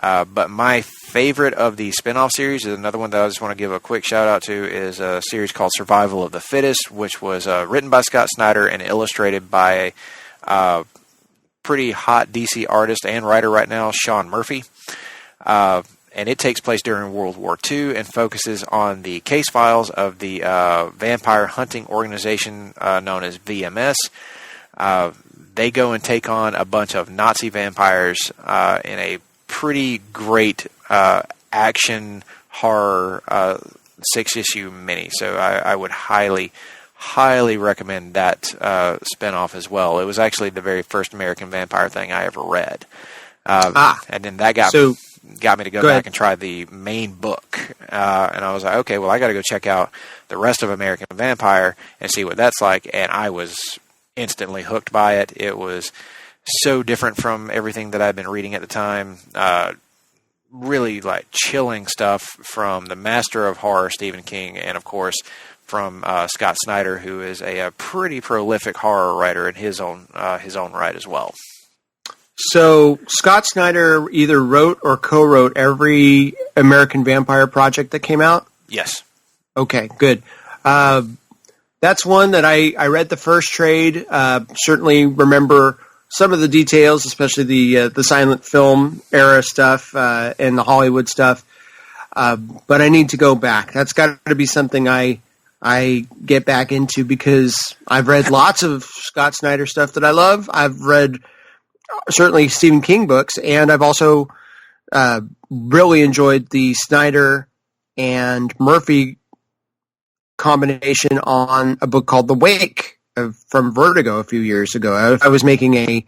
But my favorite of the spin-off series is another one that I just want to give a quick shout-out to, is a series called Survival of the Fittest, which was written by Scott Snyder and illustrated by pretty hot DC artist and writer right now, Sean Murphy. and it takes place during World War II and focuses on the case files of the vampire hunting organization known as VMS. They go and take on a bunch of Nazi vampires in a pretty great action horror 6-issue mini. So I would highly recommend that spinoff as well. It was actually the very first American vampire thing I ever read. And then that got me to go back and try the main book. And I was like, okay, well, I got to go check out the rest of American Vampire and see what that's like. And I was instantly hooked by it. It was so different from everything that I'd been reading at the time. Really like chilling stuff from the master of horror, Stephen King, and of course from Scott Snyder, who is a pretty prolific horror writer in his own right as well. So Scott Snyder either wrote or co-wrote every American Vampire project that came out? Yes. Okay, good. That's one that I read the first trade. Certainly remember some of the details, especially the silent film era stuff and the Hollywood stuff. But I need to go back. That's got to be something I get back into because I've read lots of Scott Snyder stuff that I love. I've read certainly Stephen King books, and I've also really enjoyed the Snyder and Murphy combination on a book called The Wake from Vertigo a few years ago. I was making a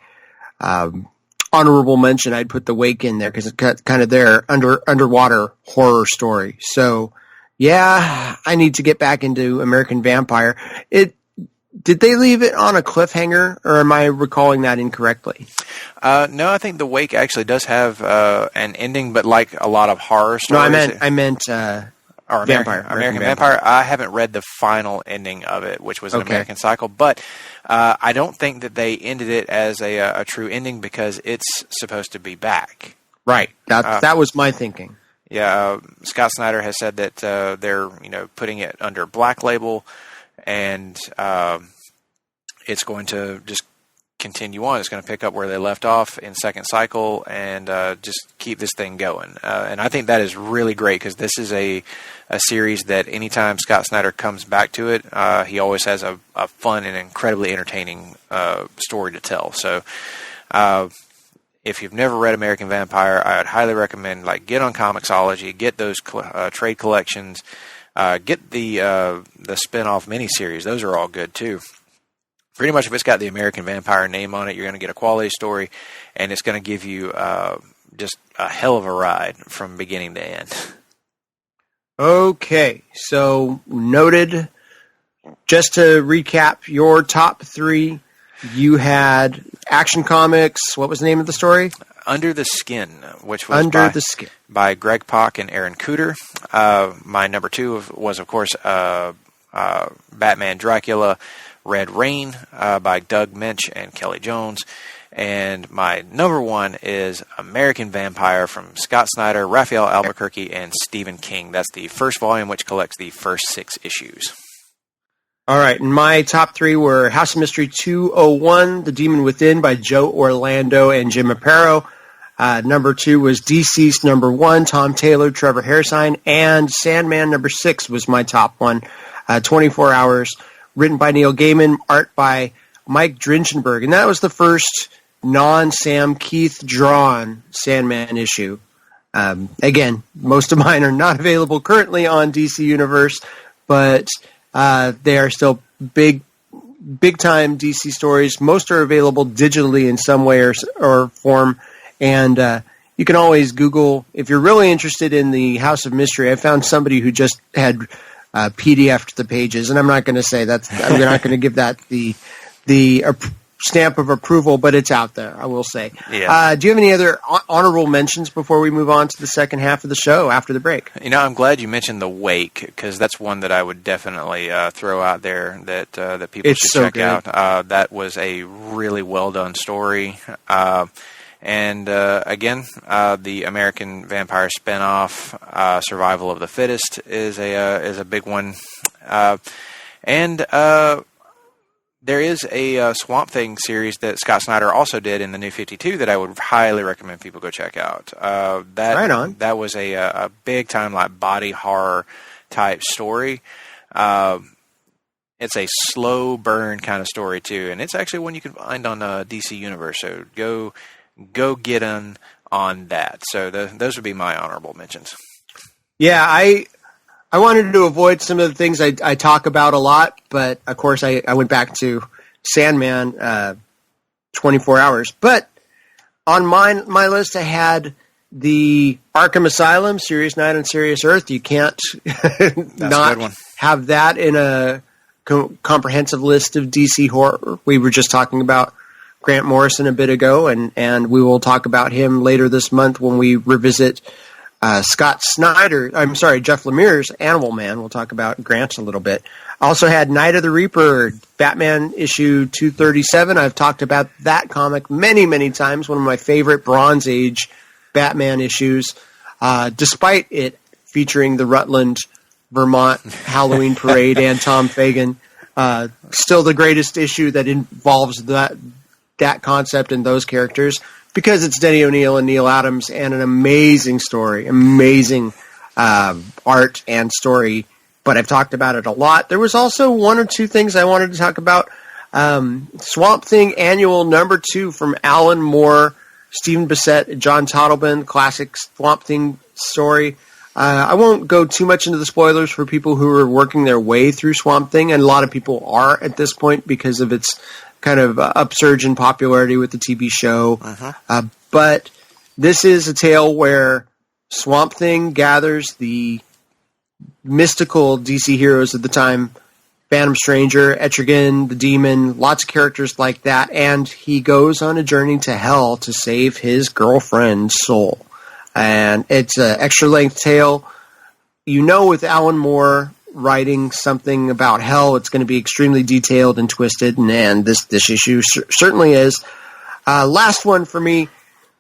honorable mention. I'd put The Wake in there because it's kind of their underwater horror story. So, yeah, I need to get back into American Vampire. Did they leave it on a cliffhanger, or am I recalling that incorrectly? No, I think The Wake actually does have an ending, but like a lot of horror stories. No, I meant American Vampire. I haven't read the final ending of it, which was an American Cycle, but I don't think that they ended it as a true ending because it's supposed to be back. Right. That was my thinking. Yeah, Scott Snyder has said that they're putting it under Black Label, and it's going to just continue on. It's going to pick up where they left off in Second Cycle and just keep this thing going. And I think that is really great because this is a series that anytime Scott Snyder comes back to it, he always has a fun and incredibly entertaining story to tell. So if you've never read American Vampire, I would highly recommend get on Comixology, get those trade collections, get the spin-off miniseries. Those are all good too. Pretty much if it's got the American Vampire name on it, you're going to get a quality story, and it's going to give you just a hell of a ride from beginning to end. Okay, so noted. Just to recap your top three, you had Action Comics. What was the name of the story? Under the Skin, which was by Greg Pak and Aaron Cooter. My number two was, of course, Batman Dracula, Red Rain by Doug Minch and Kelly Jones. And my number one is American Vampire from Scott Snyder, Raphael Albuquerque, and Stephen King. That's the first volume, which collects the first 6 issues. All right, and my top three were House of Mystery 201, The Demon Within by Joe Orlando and Jim Aparo. Number 2 was Deceased number 1, Tom Taylor, Trevor Hairsine, and Sandman number 6 was my top one. 24 Hours, written by Neil Gaiman, art by Mike Drinchenberg. And that was the first non-Sam Keith drawn Sandman issue. Again, most of mine are not available currently on DC Universe, but they are still big-time DC stories. Most are available digitally in some way or form. And you can always Google, if you're really interested in the House of Mystery. I found somebody who just had PDF'd the pages, and I'm not going to say that. I'm not going to give that the stamp of approval, but it's out there, I will say. Yeah. Do you have any other honorable mentions before we move on to the second half of the show after the break? I'm glad you mentioned The Wake, because that's one that I would definitely throw out there that people should check out. That was a really well-done story. And again, the American Vampire spinoff, Survival of the Fittest, is a big one. And There is a Swamp Thing series that Scott Snyder also did in the New 52 that I would highly recommend people go check out. Right on. That was a big time like body horror type story. It's a slow burn kind of story too, and it's actually one you can find on DC Universe. So go get on that. So those would be my honorable mentions. Yeah, I wanted to avoid some of the things I talk about a lot, but of course I went back to Sandman 24 Hours. But on my list I had the Arkham Asylum, Serious Night on Serious Earth. You can't not have that in a comprehensive list of DC horror. We were just talking about Grant Morrison a bit ago, and we will talk about him later this month when we revisit Jeff Lemire's Animal Man. We'll talk about Grant a little bit. I also had Night of the Reaper, Batman issue 237. I've talked about that comic many, many times. One of my favorite Bronze Age Batman issues, despite it featuring the Rutland, Vermont Halloween Parade and Tom Fagan. Still the greatest issue that involves that concept and those characters, because it's Denny O'Neil and Neil Adams, and an amazing story, amazing art and story, but I've talked about it a lot. There was also one or two things I wanted to talk about. Swamp Thing Annual #2 from Alan Moore, Stephen Bissett, John Toddleben, classic Swamp Thing story. I won't go too much into the spoilers for people who are working their way through Swamp Thing, and a lot of people are at this point because of its kind of upsurge in popularity with the TV show. But this is a tale where Swamp Thing gathers the mystical DC heroes of the time, Phantom Stranger, Etrigan, the Demon, lots of characters like that, and he goes on a journey to hell to save his girlfriend's soul. And it's an extra-length tale. You know, with Alan Moore writing something about hell, it's going to be extremely detailed and twisted, and this issue certainly is. Last one for me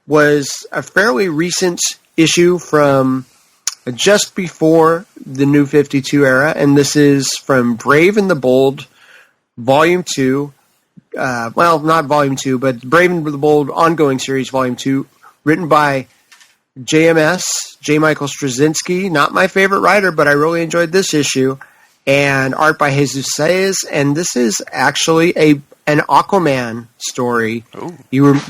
was a fairly recent issue from just before the New 52 era, and this is from Brave and the Bold, Volume 2. Well, not Volume 2, but Brave and the Bold Ongoing Series, Volume 2, written by JMS, J. Michael Straczynski, not my favorite writer, but I really enjoyed this issue, and art by Jesus Saez, and this is actually an Aquaman story. Ooh. You were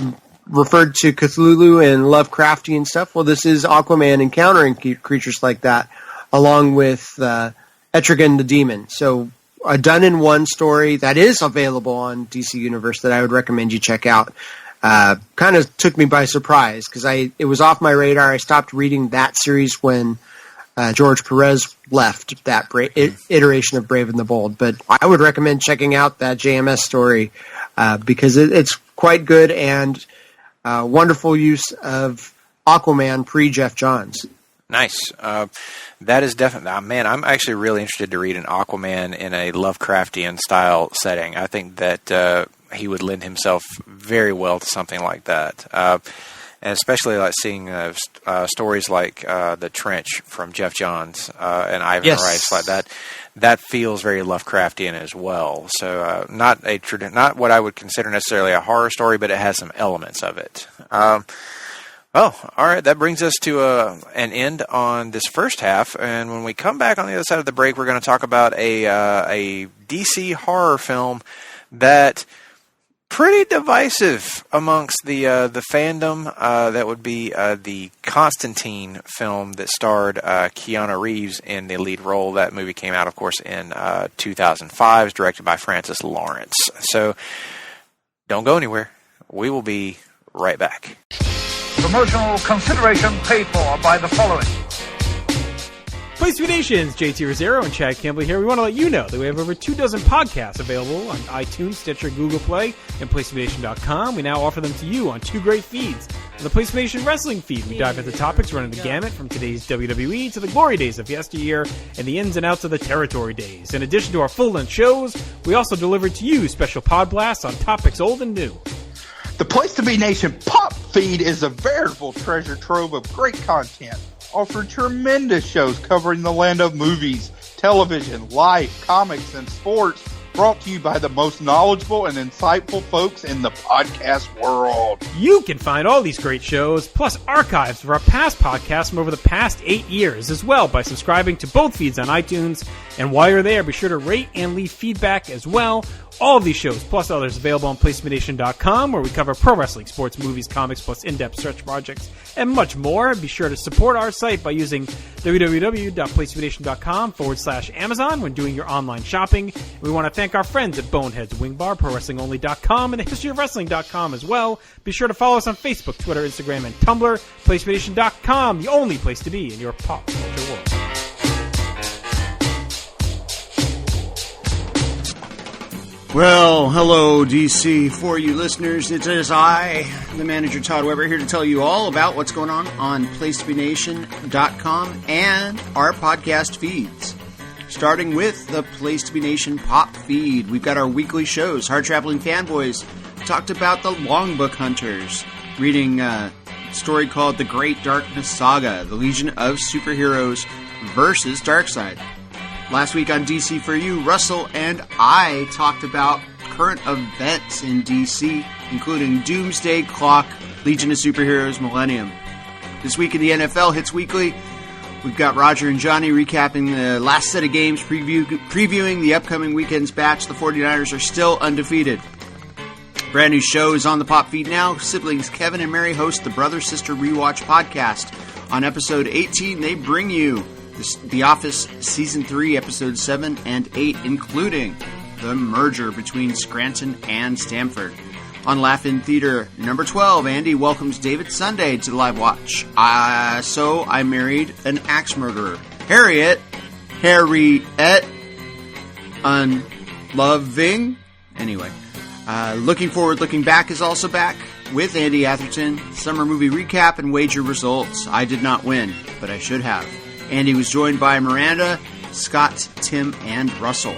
referred to Cthulhu and Lovecraftian stuff. Well, this is Aquaman encountering creatures like that, along with Etrigan the Demon. So a done-in-one story that is available on DC Universe that I would recommend you check out. Kind of took me by surprise because it was off my radar. I stopped reading that series when George Perez left that iteration of Brave and the Bold. But I would recommend checking out that JMS story because it's quite good and wonderful use of Aquaman pre-Jeff Johns. Nice. That is definitely... man, I'm actually really interested to read an Aquaman in a Lovecraftian style setting. I think that he would lend himself very well to something like that. And especially like seeing stories like The Trench from Jeff Johns and Ivan Rice like that. That feels very Lovecraftian as well. So not what I would consider necessarily a horror story, but it has some elements of it. Well, all right, that brings us to an end on this first half, and when we come back on the other side of the break, we're going to talk about a DC horror film that pretty divisive amongst the fandom. That would be the Constantine film that starred Keanu Reeves in the lead role. That movie came out, of course, in 2005. It's directed by Francis Lawrence. So don't go anywhere. We will be right back. Promotional consideration paid for by the following. Place to Be Nations, JT Rosero and Chad Campbell here. We want to let you know that we have over 24 podcasts available on iTunes, Stitcher, Google Play, and PlaceToBeNation.com. We now offer them to you on two great feeds. On the Place to Be Nation Wrestling feed, we dive into topics running the gamut from today's WWE to the glory days of yesteryear and the ins and outs of the territory days. In addition to our full-length shows, we also deliver to you special pod blasts on topics old and new. The Place to Be Nation Pop feed is a veritable treasure trove of great content. Offer tremendous shows covering the land of movies, television, life, comics, and sports, brought to you by the most knowledgeable and insightful folks in the podcast world. You can find all these great shows, plus archives of our past podcasts from over the past 8 years as well by subscribing to both feeds on iTunes. And while you're there, be sure to rate and leave feedback as well. All of these shows, plus others, available on PlaceMeNation.com, where we cover pro wrestling, sports, movies, comics, plus in-depth search projects, and much more. Be sure to support our site by using www.PlaceMeNation.com/Amazon when doing your online shopping. We want to thank our friends at Boneheads Wing Bar, ProWrestlingOnly.com, and TheHistoryOfWrestling.com as well. Be sure to follow us on Facebook, Twitter, Instagram, and Tumblr. PlaceMeNation.com, the only place to be in your pop culture world. Well, hello, DC4U listeners. It is I, the manager Todd Weber, here to tell you all about what's going on PlaceToBeNation.com and our podcast feeds. Starting with the Place to Be Nation pop feed, we've got our weekly shows. Hard Traveling Fanboys talked about the Longbook Hunters, reading a story called The Great Darkness Saga, the Legion of Superheroes versus Darkseid. Last week on DC4U, Russell and I talked about current events in DC, including Doomsday Clock, Legion of Superheroes, Millennium. This week in the NFL Hits Weekly, we've got Roger and Johnny recapping the last set of games, previewing the upcoming weekend's batch. The 49ers are still undefeated. Brand new show is on the pop feed now. Siblings Kevin and Mary host the Brother Sister Rewatch podcast. On episode 18, they bring you The Office Season 3, Episodes 7 and 8, including the merger between Scranton and Stamford. On Laugh-In Theater, number 12, Andy welcomes David Sunday to the live watch. So I married an axe murderer. Harriet, unloving. Anyway, Looking Forward, Looking Back is also back with Andy Atherton. Summer movie recap and wager results. I did not win, but I should have. Andy was joined by Miranda, Scott, Tim, and Russell.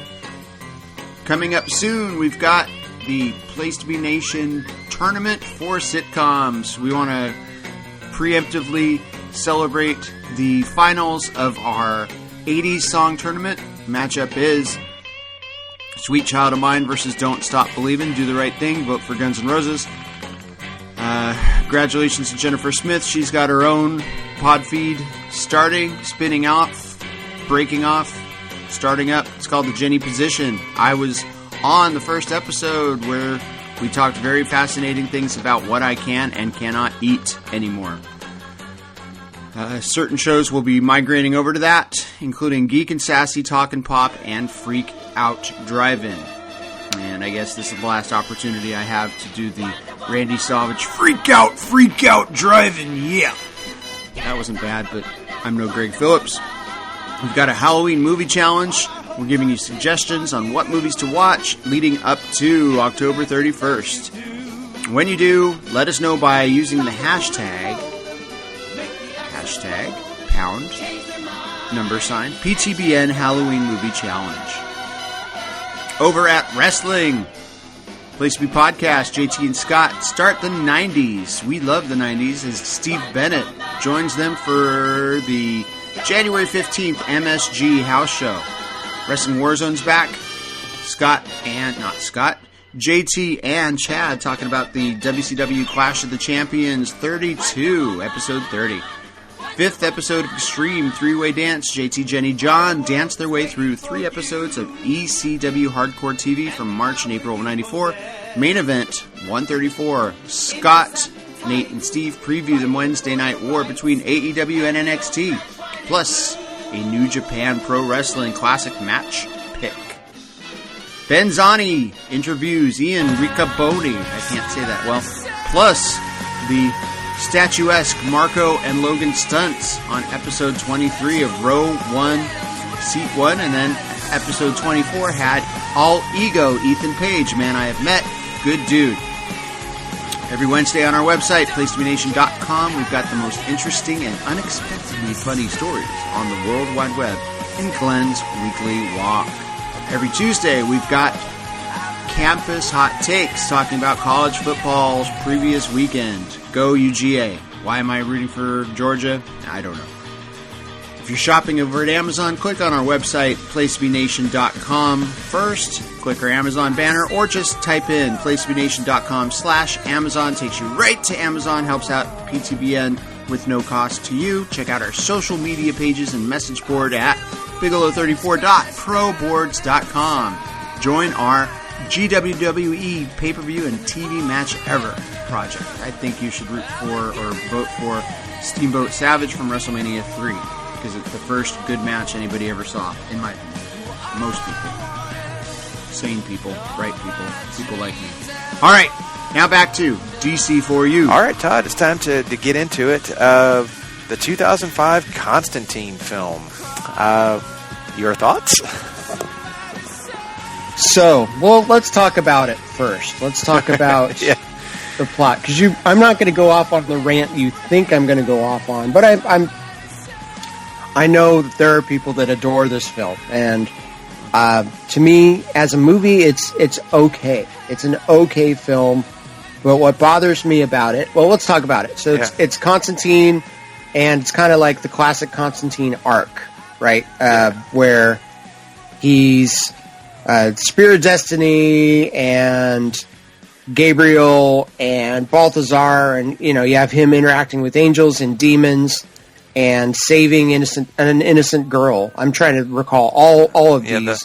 Coming up soon, we've got the Place to Be Nation tournament for sitcoms. We want to preemptively celebrate the finals of our 80s song tournament. Matchup is Sweet Child of Mine versus Don't Stop Believin'. Do the right thing. Vote for Guns N' Roses. Congratulations to Jennifer Smith. She's got her own pod feed starting, spinning off, breaking off, starting up. It's called The Jenny Position. I was on the first episode where we talked very fascinating things about what I can and cannot eat anymore. Certain shows will be migrating over to that, including Geek and Sassy, Talkin' Pop, and Freak Out Drive-In. And I guess this is the last opportunity I have to do the Randy Savage Freak Out Drive-In, yeah! That wasn't bad, but I'm no Greg Phillips. We've got a Halloween movie challenge. We're giving you suggestions on what movies to watch leading up to October 31st. When you do, let us know by using the hashtag #, PTBN Halloween Movie Challenge. Over at Wrestling, Place to Be Podcast, JT and Scott start the 90s. We love the 90s as Steve Bennett joins them for the January 15th MSG house show. Wrestling Warzone's back. JT and Chad talking about the WCW Clash of the Champions 32, episode 30. 5th episode of Extreme 3-Way Dance. JT, Jenny, John dance their way through 3 episodes of ECW Hardcore TV from March and April of 94. Main event 134. Scott, Nate, and Steve preview the Wednesday Night War between AEW and NXT. Plus, a New Japan Pro Wrestling Classic match pick. Ben Zani interviews Ian Riccaboni. I can't say that well. Plus, the statuesque Marco and Logan stunts on episode 23 of Row 1, Seat 1, and then episode 24 had All Ego Ethan Page, man I have met, good dude. Every Wednesday on our website, PlaceToBeNation.com, we've got the most interesting and unexpectedly funny stories on the World Wide Web in Glenn's Weekly Walk. Every Tuesday, we've got Campus Hot Takes talking about college football's previous weekend. Go UGA. Why am I rooting for Georgia? I don't know. If you're shopping over at Amazon, click on our website, placetobenation.com first, click our Amazon banner, or just type in placetobenation.com/Amazon. Takes you right to Amazon, helps out PTBN with no cost to you. Check out our social media pages and message board at bigelow34.proboards.com. Join our GWWE pay-per-view and TV match ever project. I think you should root for or vote for Steamboat Savage from WrestleMania 3 because it's the first good match anybody ever saw, in my opinion. Most people. Sane people, bright people like me. All right, now back to DC4U. All right, Todd, it's time to get into it. The 2005 Constantine film. Your thoughts? So, well, let's talk about it first. Let's talk about the plot, because I'm not going to go off on the rant you think I'm going to go off on, but I know that there are people that adore this film, and to me, as a movie, it's okay. It's an okay film, but what bothers me about it, well, let's talk about it. So it's Constantine, and it's kind of like the classic Constantine arc, right? Where he's Spirit of Destiny and Gabriel and Balthazar, and you have him interacting with angels and demons and saving an innocent girl. I'm trying to recall all of these.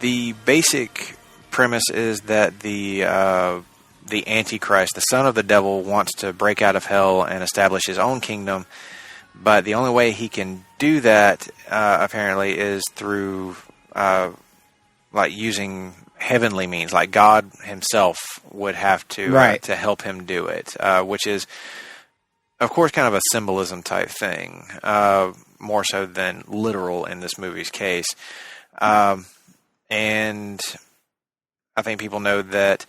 The basic premise is that the Antichrist, the son of the devil, wants to break out of hell and establish his own kingdom, but the only way he can do that apparently is through like using heavenly means, like God himself would have to help him do it, which is, of course, kind of a symbolism type thing, more so than literal in this movie's case. And I think people know that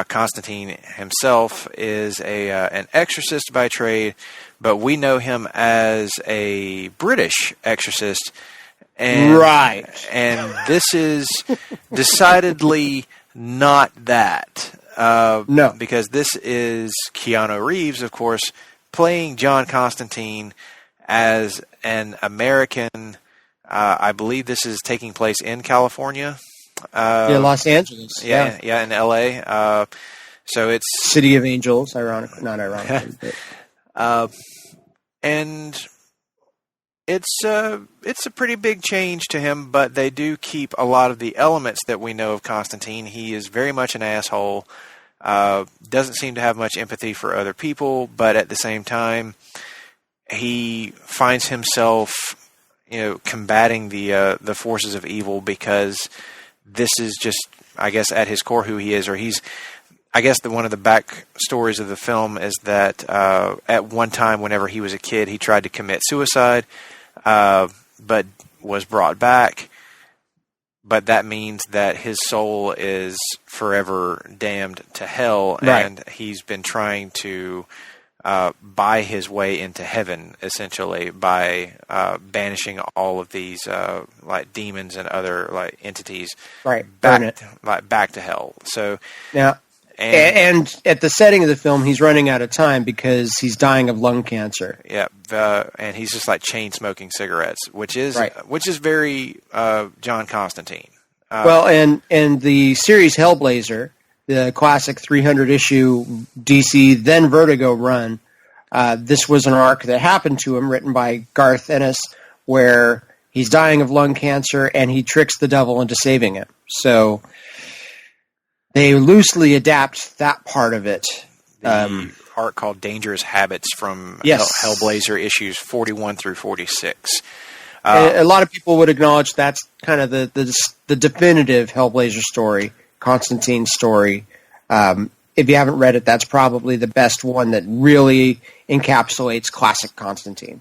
Constantine himself is an exorcist by trade, but we know him as a British exorcist. And this is decidedly not that. No. Because this is Keanu Reeves, of course, playing John Constantine as an American. I believe this is taking place in California. Los Angeles. Yeah, in LA. So it's City of Angels, not ironically. But. And it's a pretty big change to him, but they do keep a lot of the elements that we know of Constantine. He is very much an asshole. Doesn't seem to have much empathy for other people, but at the same time, he finds himself, combating the forces of evil because this is just, I guess, at his core who he is, or he's. I guess one of the back stories of the film is that at one time, whenever he was a kid, he tried to commit suicide, but was brought back. But that means that his soul is forever damned to hell, and he's been trying to buy his way into heaven, essentially, by banishing all of these like demons and other like entities back to hell. So yeah. And at the setting of the film, he's running out of time because he's dying of lung cancer. Yeah, and he's just like chain smoking cigarettes, which is very John Constantine. Well, and the series Hellblazer, the classic 300 issue DC then Vertigo run, this was an arc that happened to him, written by Garth Ennis, where he's dying of lung cancer and he tricks the devil into saving him. So they loosely adapt that part of it. The arc called Dangerous Habits from Hellblazer issues 41 through 46. A lot of people would acknowledge that's kind of the definitive Hellblazer story, Constantine's story. If you haven't read it, that's probably the best one that really encapsulates classic Constantine.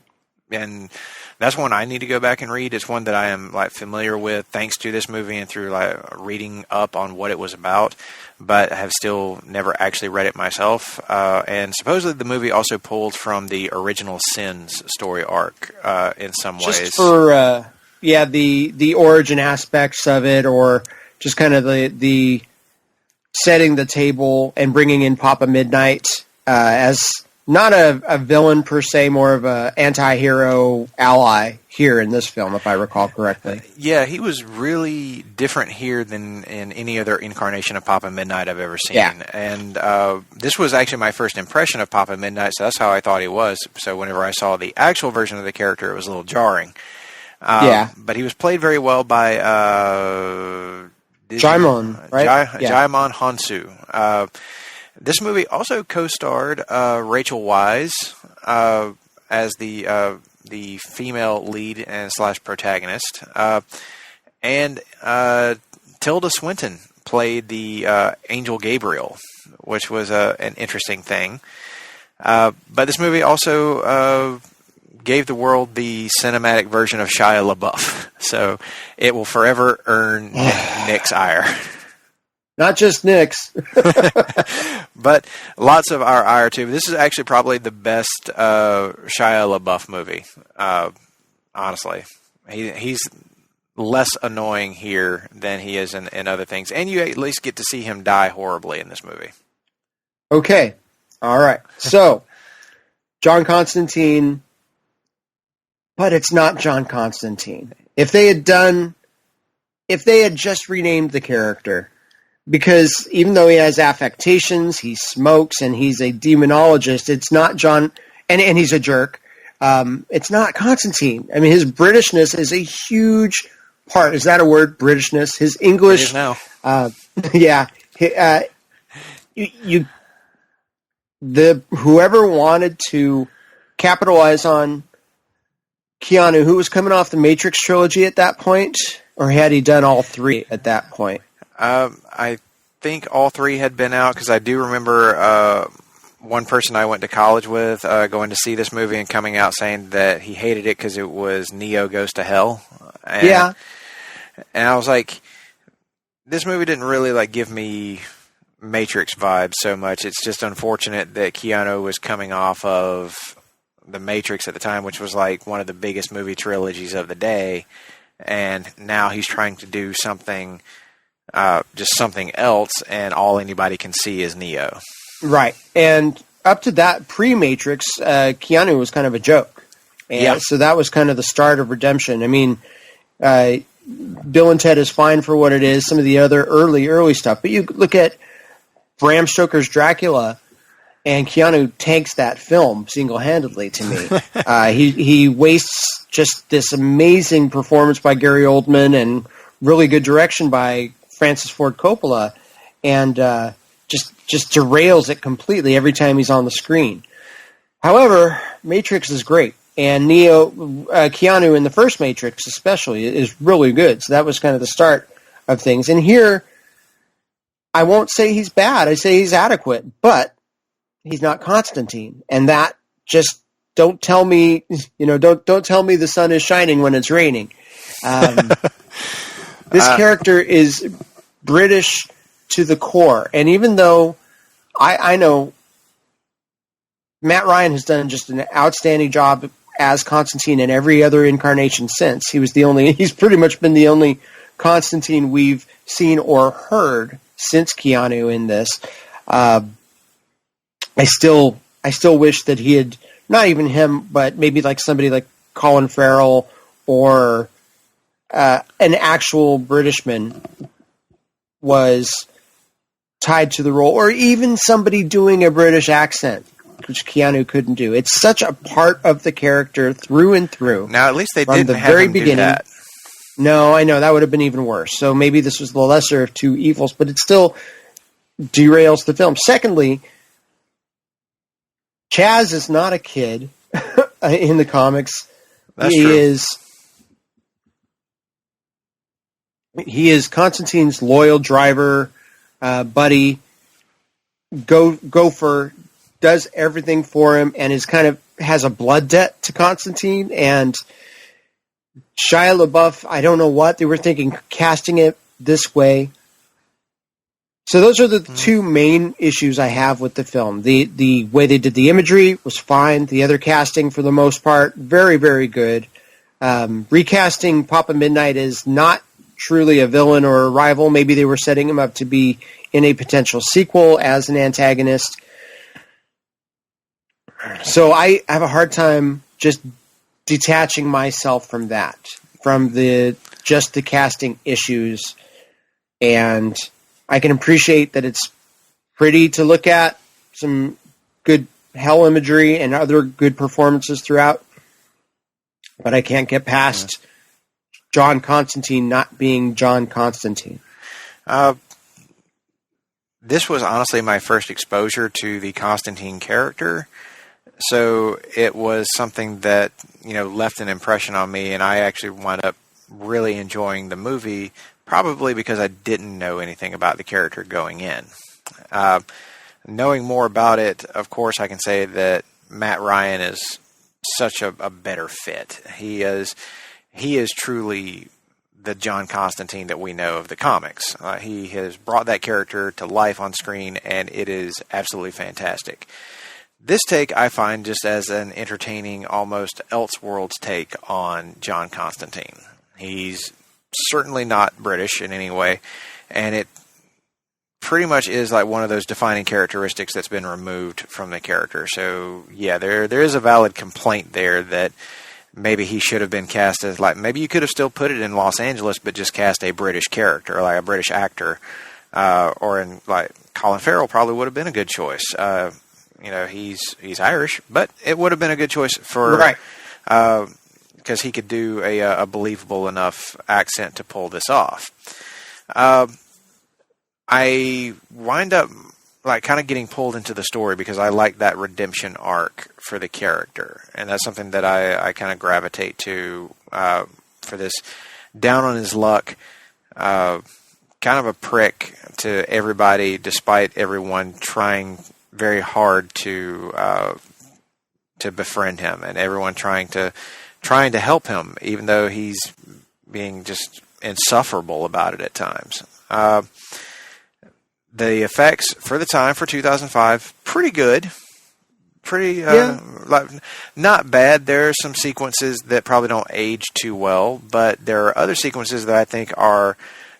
And that's one I need to go back and read. It's one that I am like familiar with thanks to this movie and through like reading up on what it was about, but I have still never actually read it myself. And supposedly the movie also pulled from the original Sins story arc in some ways. Just for the origin aspects of it, or just kind of the setting the table and bringing in Papa Midnight as not a villain per se, more of a anti-hero ally here in this film, if I recall correctly. Yeah, he was really different here than in any other incarnation of Papa Midnight I've ever seen. Yeah. And this was actually my first impression of Papa Midnight, so that's how I thought he was. So whenever I saw the actual version of the character, it was a little jarring. But he was played very well by Jaimon, right? Jaimon Hansu. This movie also co-starred Rachel Weisz as the female lead and / protagonist, and Tilda Swinton played the Angel Gabriel, which was an interesting thing. But this movie also gave the world the cinematic version of Shia LaBeouf, so it will forever earn Nick's ire. Not just Nick's. But lots of our ire, too. This is actually probably the best Shia LaBeouf movie, honestly. He's less annoying here than he is in other things. And you at least get to see him die horribly in this movie. Okay. All right. So, John Constantine, but it's not John Constantine. If they had just renamed the character, because even though he has affectations, he smokes, and he's a demonologist, it's not John, and he's a jerk. It's not Constantine. I mean, his Britishness is a huge part. Is that a word? Britishness? His English. It is now. Yeah. Whoever wanted to capitalize on Keanu, who was coming off the Matrix trilogy at that point, or had he done all three at that point? I think all three had been out, because I do remember one person I went to college with going to see this movie and coming out saying that he hated it because it was Neo Goes to Hell. And I was like, this movie didn't really give me Matrix vibes so much. It's just unfortunate that Keanu was coming off of the Matrix at the time, which was one of the biggest movie trilogies of the day, and now he's trying to do something. Just something else, and all anybody can see is Neo. Right. And up to that, pre-Matrix, Keanu was kind of a joke. And so that was kind of the start of redemption. I mean, Bill and Ted is fine for what it is, some of the other early stuff. But you look at Bram Stoker's Dracula, and Keanu tanks that film single-handedly to me. He wastes just this amazing performance by Gary Oldman and really good direction by Francis Ford Coppola, and just derails it completely every time he's on the screen. However, Matrix is great, and Keanu in the first Matrix especially is really good. So that was kind of the start of things. And here, I won't say he's bad. I say he's adequate, but he's not Constantine, and that just don't tell me don't tell me the sun is shining when it's raining. This character is British to the core. And even though I know Matt Ryan has done just an outstanding job as Constantine in every other incarnation since, he's pretty much been the only Constantine we've seen or heard since Keanu in this. I still wish that he had, not even him, but maybe somebody like Colin Farrell or an actual Britishman was tied to the role, or even somebody doing a British accent, which Keanu couldn't do. It's such a part of the character through and through. Now, at least they from didn't the have very him beginning. do that. No, I know that would have been even worse. So maybe this was the lesser of two evils, but it still derails the film. Secondly, Chaz is not a kid in the comics. That's true. He is Constantine's loyal driver, buddy, gopher, does everything for him, and is kind of has a blood debt to Constantine. And Shia LaBeouf, I don't know what they were thinking, casting it this way. So those are the two main issues I have with the film. The way they did the imagery was fine. The other casting, for the most part, very, very good. Recasting Papa Midnight is not truly a villain or a rival. Maybe they were setting him up to be in a potential sequel as an antagonist. So I have a hard time just detaching myself from that, from the casting issues, and I can appreciate that it's pretty to look at, some good hell imagery and other good performances throughout, but I can't get past John Constantine not being John Constantine. This was honestly my first exposure to the Constantine character, so it was something that, left an impression on me, and I actually wound up really enjoying the movie, probably because I didn't know anything about the character going in. Knowing more about it, of course, I can say that Matt Ryan is such a better fit. He is truly the John Constantine that we know of the comics. He has brought that character to life on screen, and it is absolutely fantastic. This take I find just as an entertaining, almost Elseworlds take on John Constantine. He's certainly not British in any way, and it pretty much is like one of those defining characteristics that's been removed from the character. So yeah, there is a valid complaint there that maybe he should have been cast as, like, maybe you could have still put it in Los Angeles, but just cast a British character, like a British actor, or in, like, Colin Farrell probably would have been a good choice. He's Irish, but it would have been a good choice for, right, because he could do a believable enough accent to pull this off. I wind up kind of getting pulled into the story because I like that redemption arc for the character, and that's something that I kind of gravitate to for this down on his luck, kind of a prick to everybody, despite everyone trying very hard to befriend him, and everyone trying to help him, even though he's being just insufferable about it at times. The effects for the time, for 2005, pretty good. Not bad. There are some sequences that probably don't age too well, but there are other sequences that I think are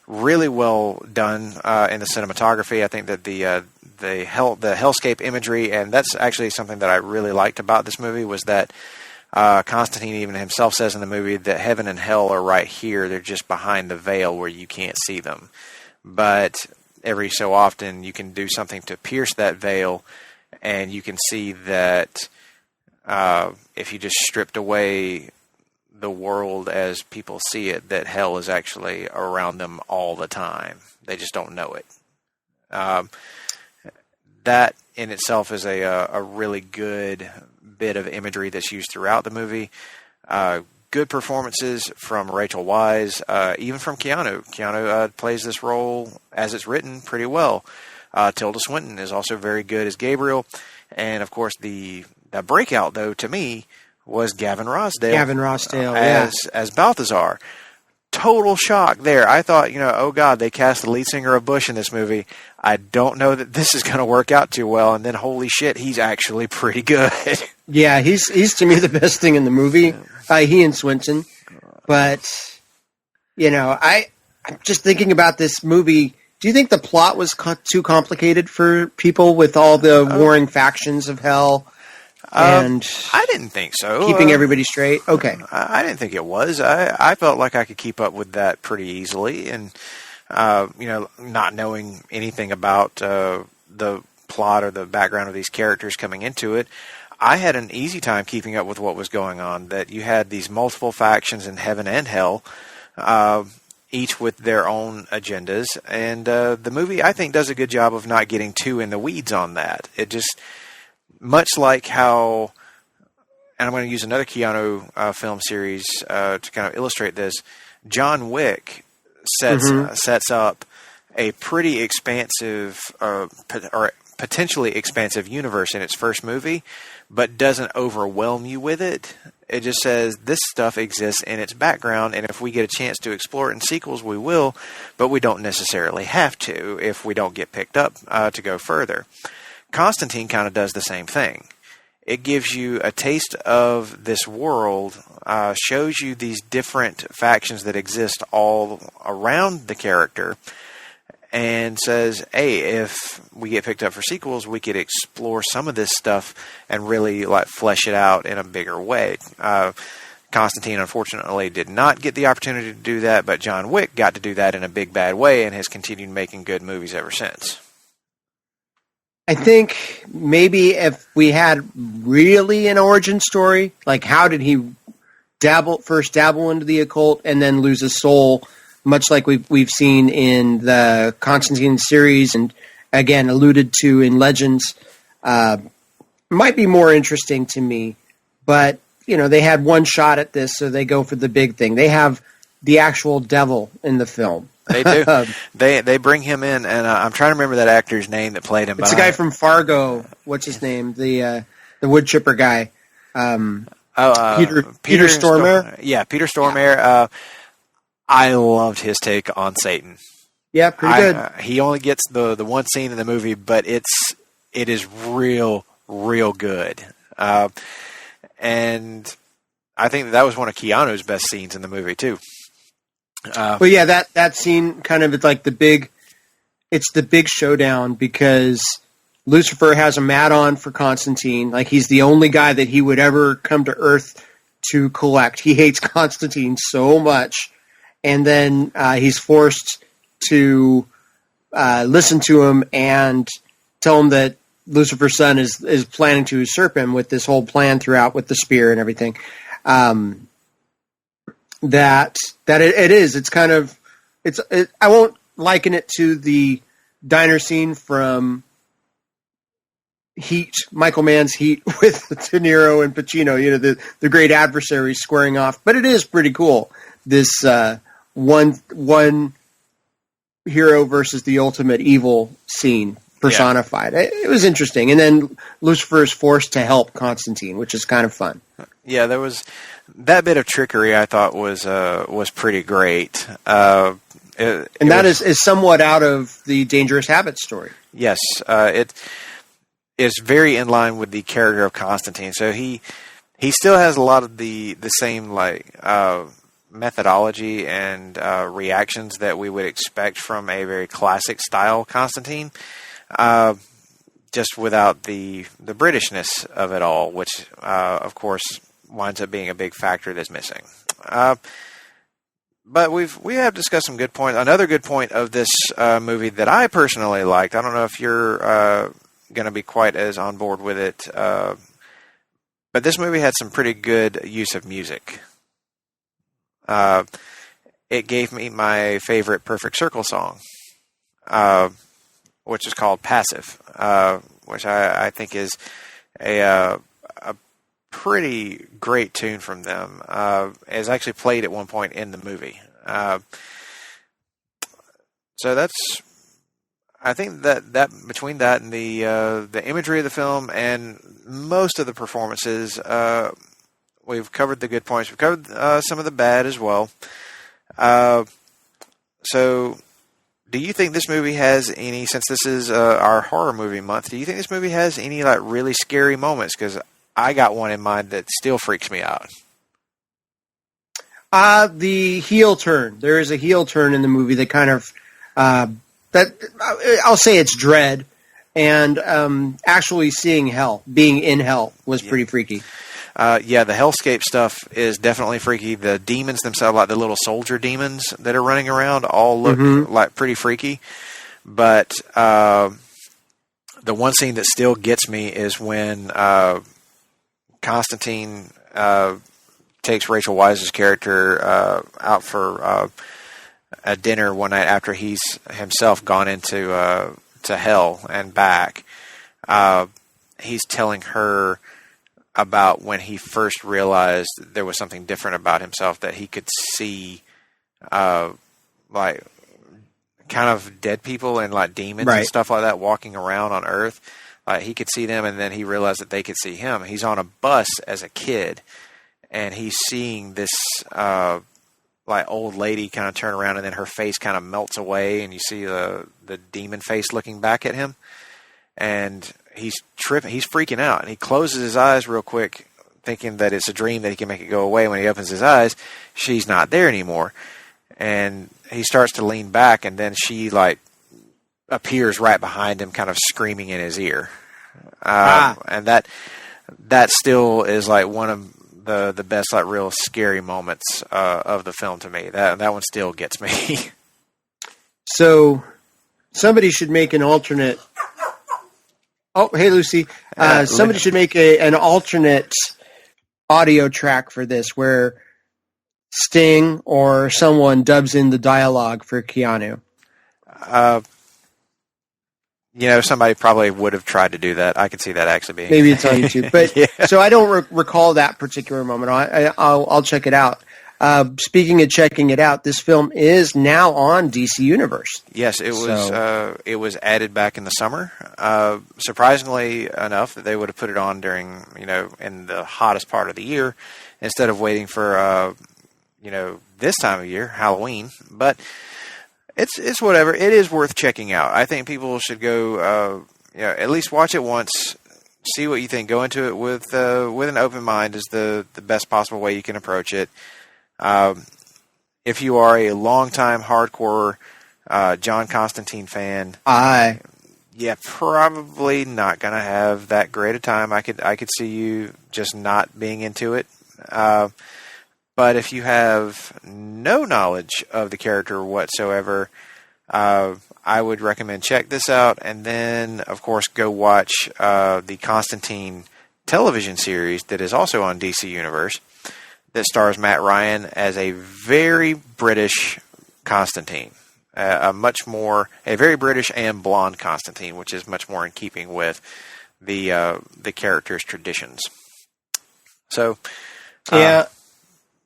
really well done in the cinematography. I think that the hellscape imagery, and that's actually something that I really liked about this movie, was that Constantine even himself says in the movie that heaven and hell are right here. They're just behind the veil where you can't see them. But every so often you can do something to pierce that veil, and you can see that if you just stripped away the world as people see it, that hell is actually around them all the time. They just don't know it. That in itself is a really good bit of imagery that's used throughout the movie. Good performances from Rachel Weisz, even from Keanu. Keanu plays this role, as it's written, pretty well. Tilda Swinton is also very good as Gabriel. And, of course, the breakout, though, to me, was Gavin Rossdale. As Balthazar. Total shock there. I thought, oh, God, they cast the lead singer of Bush in this movie. I don't know that this is going to work out too well. And then, holy shit, he's actually pretty good. Yeah, he's to me the best thing in the movie. He and Swinton. But, I'm just thinking about this movie. Do you think the plot was too complicated for people with all the warring factions of hell? And I didn't think so. Keeping everybody straight? Okay. I didn't think it was. I felt like I could keep up with that pretty easily. And, not knowing anything about the plot or the background of these characters coming into it, I had an easy time keeping up with what was going on, that you had these multiple factions in heaven and hell, each with their own agendas. And the movie, I think, does a good job of not getting too in the weeds on that. It just, much like how, and I'm going to use another Keanu film series to kind of illustrate this, John Wick sets up a pretty expansive or potentially expansive universe in its first movie, but doesn't overwhelm you with it. It just says this stuff exists in its background, and if we get a chance to explore it in sequels, we will, but we don't necessarily have to if we don't get picked up to go further. Constantine kind of does the same thing. It gives you a taste of this world, shows you these different factions that exist all around the character, and says, hey, if we get picked up for sequels, we could explore some of this stuff and really like flesh it out in a bigger way. Constantine, unfortunately, did not get the opportunity to do that, but John Wick got to do that in a big, bad way and has continued making good movies ever since. I think maybe if we had really an origin story, like how did he first dabble into the occult and then lose his soul, much like we've seen in the Constantine series and again alluded to in Legends, might be more interesting to me. But they had one shot at this, so they go for the big thing. They have the actual devil in the film. They do. They bring him in, and I'm trying to remember that actor's name that played him. It's a guy from Fargo. What's his name? The wood chipper guy. Peter Stormare. Yeah, Peter Stormare. Yeah. I loved his take on Satan. Yeah, pretty good. He only gets the one scene in the movie, but it is real good. And I think that was one of Keanu's best scenes in the movie too. Well, yeah, that scene kind of it's the big showdown because Lucifer has a mat on for Constantine. Like he's the only guy that he would ever come to Earth to collect. He hates Constantine so much. And then he's forced to listen to him and tell him that Lucifer's son is planning to usurp him with this whole plan throughout with the spear and everything. It's kind of I won't liken it to the diner scene from Heat, Michael Mann's Heat with De Niro and Pacino. The great adversaries squaring off, but it is pretty cool. This one hero versus the ultimate evil scene personified. Yeah. It was interesting. And then Lucifer is forced to help Constantine, which is kind of fun. Yeah, there was that bit of trickery I thought was pretty great. That is somewhat out of the Dangerous Habits story. Yes, it is very in line with the character of Constantine. So he still has a lot of the same methodology and reactions that we would expect from a very classic style Constantine, just without the Britishness of it all, which of course winds up being a big factor that's missing. But we have discussed some good points. Another good point of this movie that I personally liked, I don't know if you're going to be quite as on board with it, but this movie had some pretty good use of music. It gave me my favorite Perfect Circle song, which is called Passive, which I think is a pretty great tune from them. It's actually played at one point in the movie. So I think that between that and the imagery of the film and most of the performances, we've covered the good points. We've covered some of the bad as well. So, do you think this movie has any, since this is our horror movie month, do you think this movie has any really scary moments? Because I got one in mind that still freaks me out. The heel turn. There is a heel turn in the movie that kind of, I'll say it's dread. And actually seeing hell, being in hell, was pretty freaky. The hellscape stuff is definitely freaky. The demons themselves, like the little soldier demons that are running around, all look like pretty freaky. But the one scene that still gets me is when Constantine takes Rachel Weisz's character out for a dinner one night after he's himself gone into to hell and back. He's telling her about when he first realized there was something different about himself, that he could see kind of dead people and demons and stuff like that walking around on Earth. He could see them, and then he realized that they could see him. He's on a bus as a kid, and he's seeing this old lady kind of turn around, and then her face kind of melts away, and you see the demon face looking back at him, and he's tripping. He's freaking out, and he closes his eyes real quick, thinking that it's a dream that he can make it go away. When he opens his eyes, she's not there anymore, and he starts to lean back, and then she appears right behind him, kind of screaming in his ear. And that still is like one of the best, like, real scary moments of the film to me. That one still gets me. So somebody should make an alternate. Oh, hey, Lucy. Somebody should make an alternate audio track for this where Sting or someone dubs in the dialogue for Keanu. Somebody probably would have tried to do that. I could see that actually being. Maybe it's on YouTube, but yeah. So I don't recall that particular moment. I'll check it out. Speaking of checking it out, this film is now on DC Universe. Yes, it was. It was added back in the summer. Surprisingly enough, that they would have put it on during in the hottest part of the year instead of waiting for this time of year, Halloween. But it's whatever. It is worth checking out. I think people should go, at least watch it once, see what you think. Go into it with an open mind is the best possible way you can approach it. If you are a longtime hardcore John Constantine fan, probably not gonna have that great a time. I could see you just not being into it. But if you have no knowledge of the character whatsoever, I would recommend check this out. And then, of course, go watch the Constantine television series that is also on DC Universe that stars Matt Ryan as a very British Constantine. A very British and blonde Constantine, which is much more in keeping with the character's traditions. So,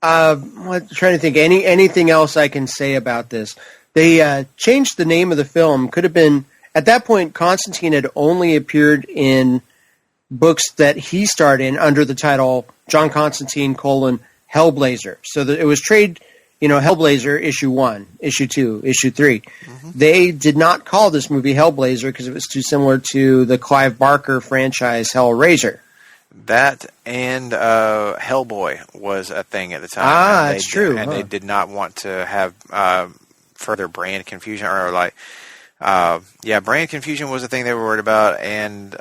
I'm trying to think anything else I can say about this. They changed the name of the film. Could have been at that point. Constantine had only appeared in books that he starred in under the title John Constantine: Hellblazer. So it was trade. Hellblazer issue 1, issue 2, issue 3. Mm-hmm. They did not call this movie Hellblazer because it was too similar to the Clive Barker franchise Hellraiser. That and Hellboy was a thing at the time. That's true. And they did not want to have further brand confusion brand confusion was a thing they were worried about, and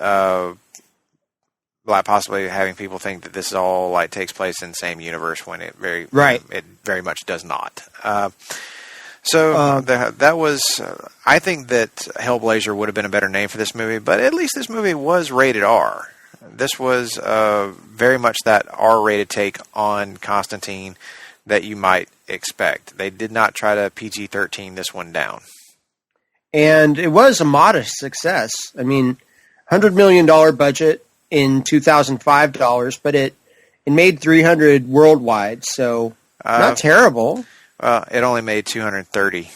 possibly having people think that this all takes place in the same universe when it very much does not. That was. I think that Hellblazer would have been a better name for this movie, but at least this movie was rated R. This was very much that R-rated take on Constantine that you might expect. They did not try to PG-13 this one down. And it was a modest success. I mean, $100 million budget in 2005 dollars, but it made 300 worldwide, so not terrible. It only made 230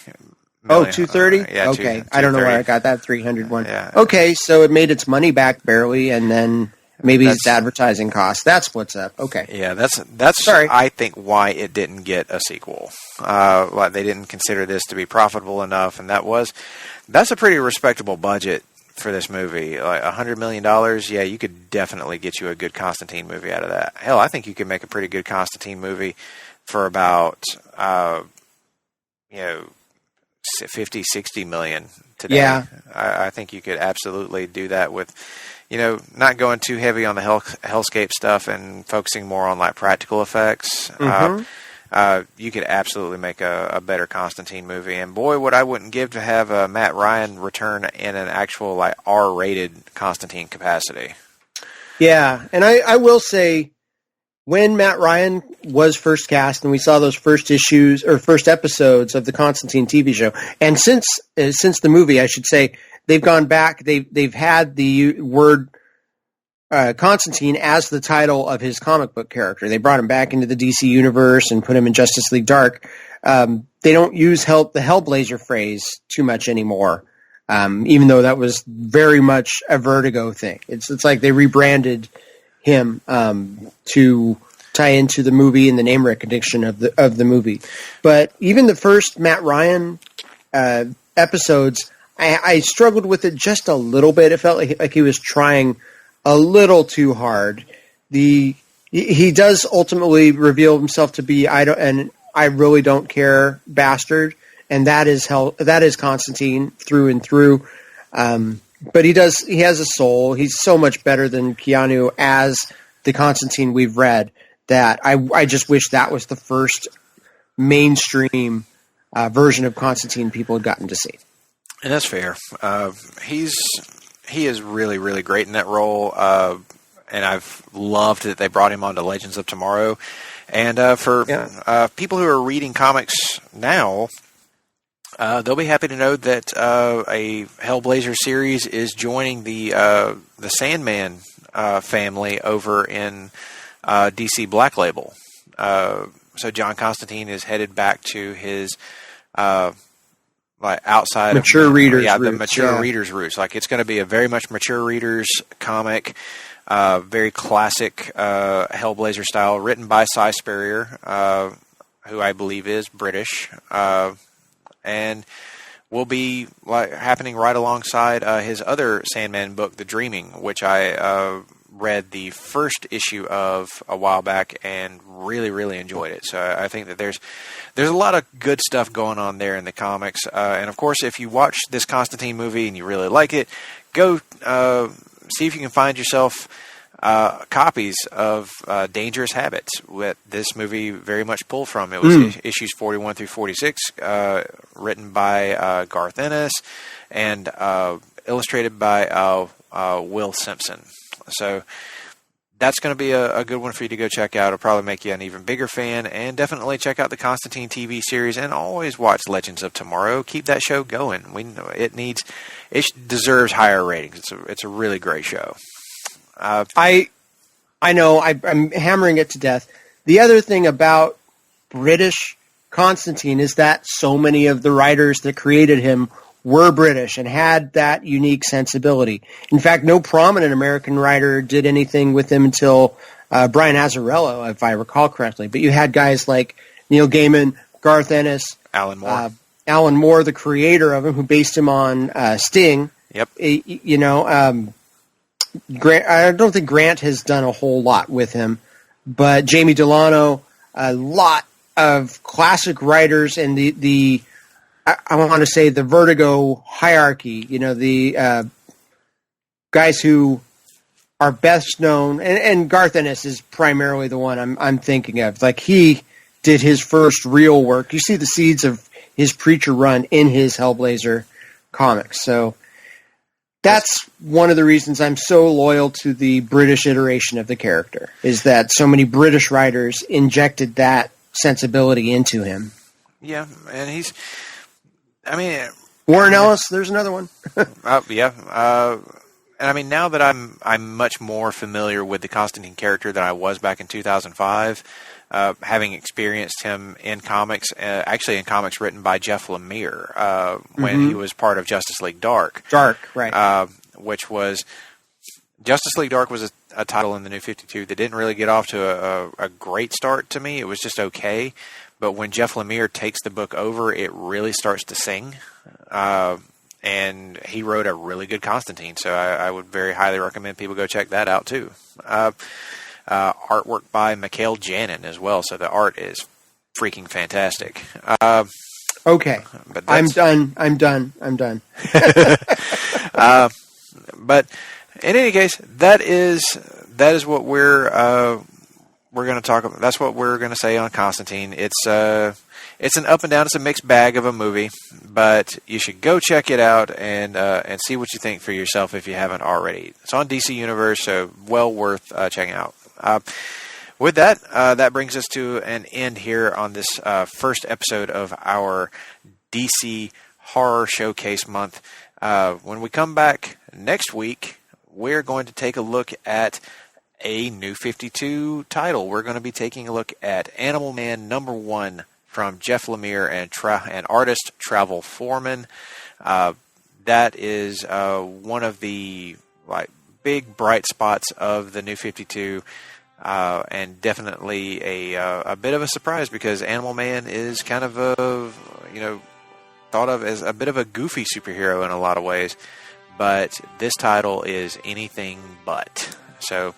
million. 230? Yeah, okay. I don't know where I got that 300 one. Yeah. Okay, so it made its money back barely, and then maybe it's advertising costs. That's what's up. Okay. Yeah, that's sorry. I think why it didn't get a sequel. They didn't consider this to be profitable enough, and that's a pretty respectable budget for this movie. Like $100 million, yeah, you could definitely get you a good Constantine movie out of that. Hell, I think you could make a pretty good Constantine movie for about 50, 60 million today. Yeah. I think you could absolutely do that with, not going too heavy on the hellscape stuff and focusing more on practical effects. Mm-hmm. You could absolutely make a better Constantine movie. And boy, what I wouldn't give to have Matt Ryan return in an actual R-rated Constantine capacity. Yeah, and I will say, when Matt Ryan was first cast and we saw those first episodes of the Constantine TV show, and since the movie, I should say, they've gone back. They've had the word Constantine as the title of his comic book character. They brought him back into the DC universe and put him in Justice League Dark. They don't use the Hellblazer phrase too much anymore, even though that was very much a Vertigo thing. It's like they rebranded him to tie into the movie and the name recognition of the movie. But even the first Matt Ryan episodes, I struggled with it just a little bit. It felt like he was trying a little too hard. He does ultimately reveal himself to be I really don't care bastard, and that is Constantine through and through. But he has a soul. He's so much better than Keanu as the Constantine we've read that I just wish that was the first mainstream version of Constantine people had gotten to see. And that's fair. He is really, really great in that role. And I've loved that they brought him on to Legends of Tomorrow. And for people who are reading comics now, they'll be happy to know that a Hellblazer series is joining the Sandman family over in DC Black Label. So John Constantine is headed back to his outside mature readers, the mature readers' roots. Like it's going to be a very much mature readers comic. Very classic Hellblazer style, written by Cy Spurrier, who I believe is British, and will be happening right alongside his other Sandman book, The Dreaming, which I read the first issue of a while back and really, really enjoyed it. So I think that there's a lot of good stuff going on there in the comics. And of course, if you watch this Constantine movie and you really like it, go see if you can find yourself copies of Dangerous Habits, what this movie very much pulled from. It was issues 41 through 46, written by Garth Ennis and illustrated by Will Simpson. So that's going to be a good one for you to go check out. It'll probably make you an even bigger fan, and definitely check out the Constantine TV series, and always watch Legends of Tomorrow. Keep that show going. We know it deserves higher ratings. It's a really great show. I know I'm hammering it to death. The other thing about British Constantine is that so many of the writers that created him were British and had that unique sensibility. In fact, no prominent American writer did anything with him until Brian Azzarello, if I recall correctly. But you had guys like Neil Gaiman, Garth Ennis, Alan Moore. Alan Moore, the creator of him, who based him on Sting. Yep. Grant, I don't think Grant has done a whole lot with him, but Jamie Delano, a lot of classic writers in the I want to say the Vertigo hierarchy, the guys who are best known, and Garth Ennis is primarily the one I'm thinking of. Like, he did his first real work. You see the seeds of his Preacher run in his Hellblazer comics. So that's one of the reasons I'm so loyal to the British iteration of the character, is that so many British writers injected that sensibility into him. Yeah, and Warren Ellis, there's another one. And I mean, now that I'm much more familiar with the Constantine character than I was back in 2005, having experienced him in comics, actually in comics written by Jeff Lemire, when he was part of Justice League Dark. Right. Which was Justice League Dark was a title in the New 52 that didn't really get off to a great start to me. It was just okay. But when Jeff Lemire takes the book over, it really starts to sing. And he wrote a really good Constantine, so I would very highly recommend people go check that out too. Artwork by Mikhail Janin as well, so the art is freaking fantastic. Okay, but I'm done. But in any case, that is what we're going to talk about. That's what we're going to say on Constantine. It's an up and down. It's a mixed bag of a movie, but you should go check it out and see what you think for yourself if you haven't already. It's on DC Universe, so well worth checking out. With that, that brings us to an end here on this first episode of our DC Horror Showcase Month. When we come back next week, we're going to take a look at a New 52 title. We're going to be taking a look at Animal Man #1 from Jeff Lemire and artist Travel Foreman. That is one of the big bright spots of the New 52, and definitely a bit of a surprise, because Animal Man is kind of thought of as a bit of a goofy superhero in a lot of ways, but this title is anything but. So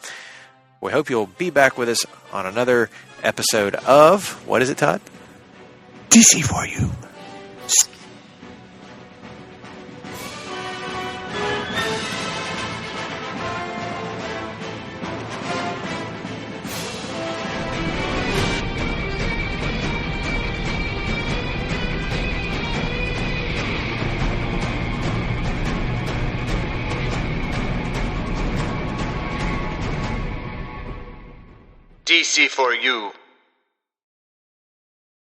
we hope you'll be back with us on another episode of, what is it, Todd? DC4U. DC4U.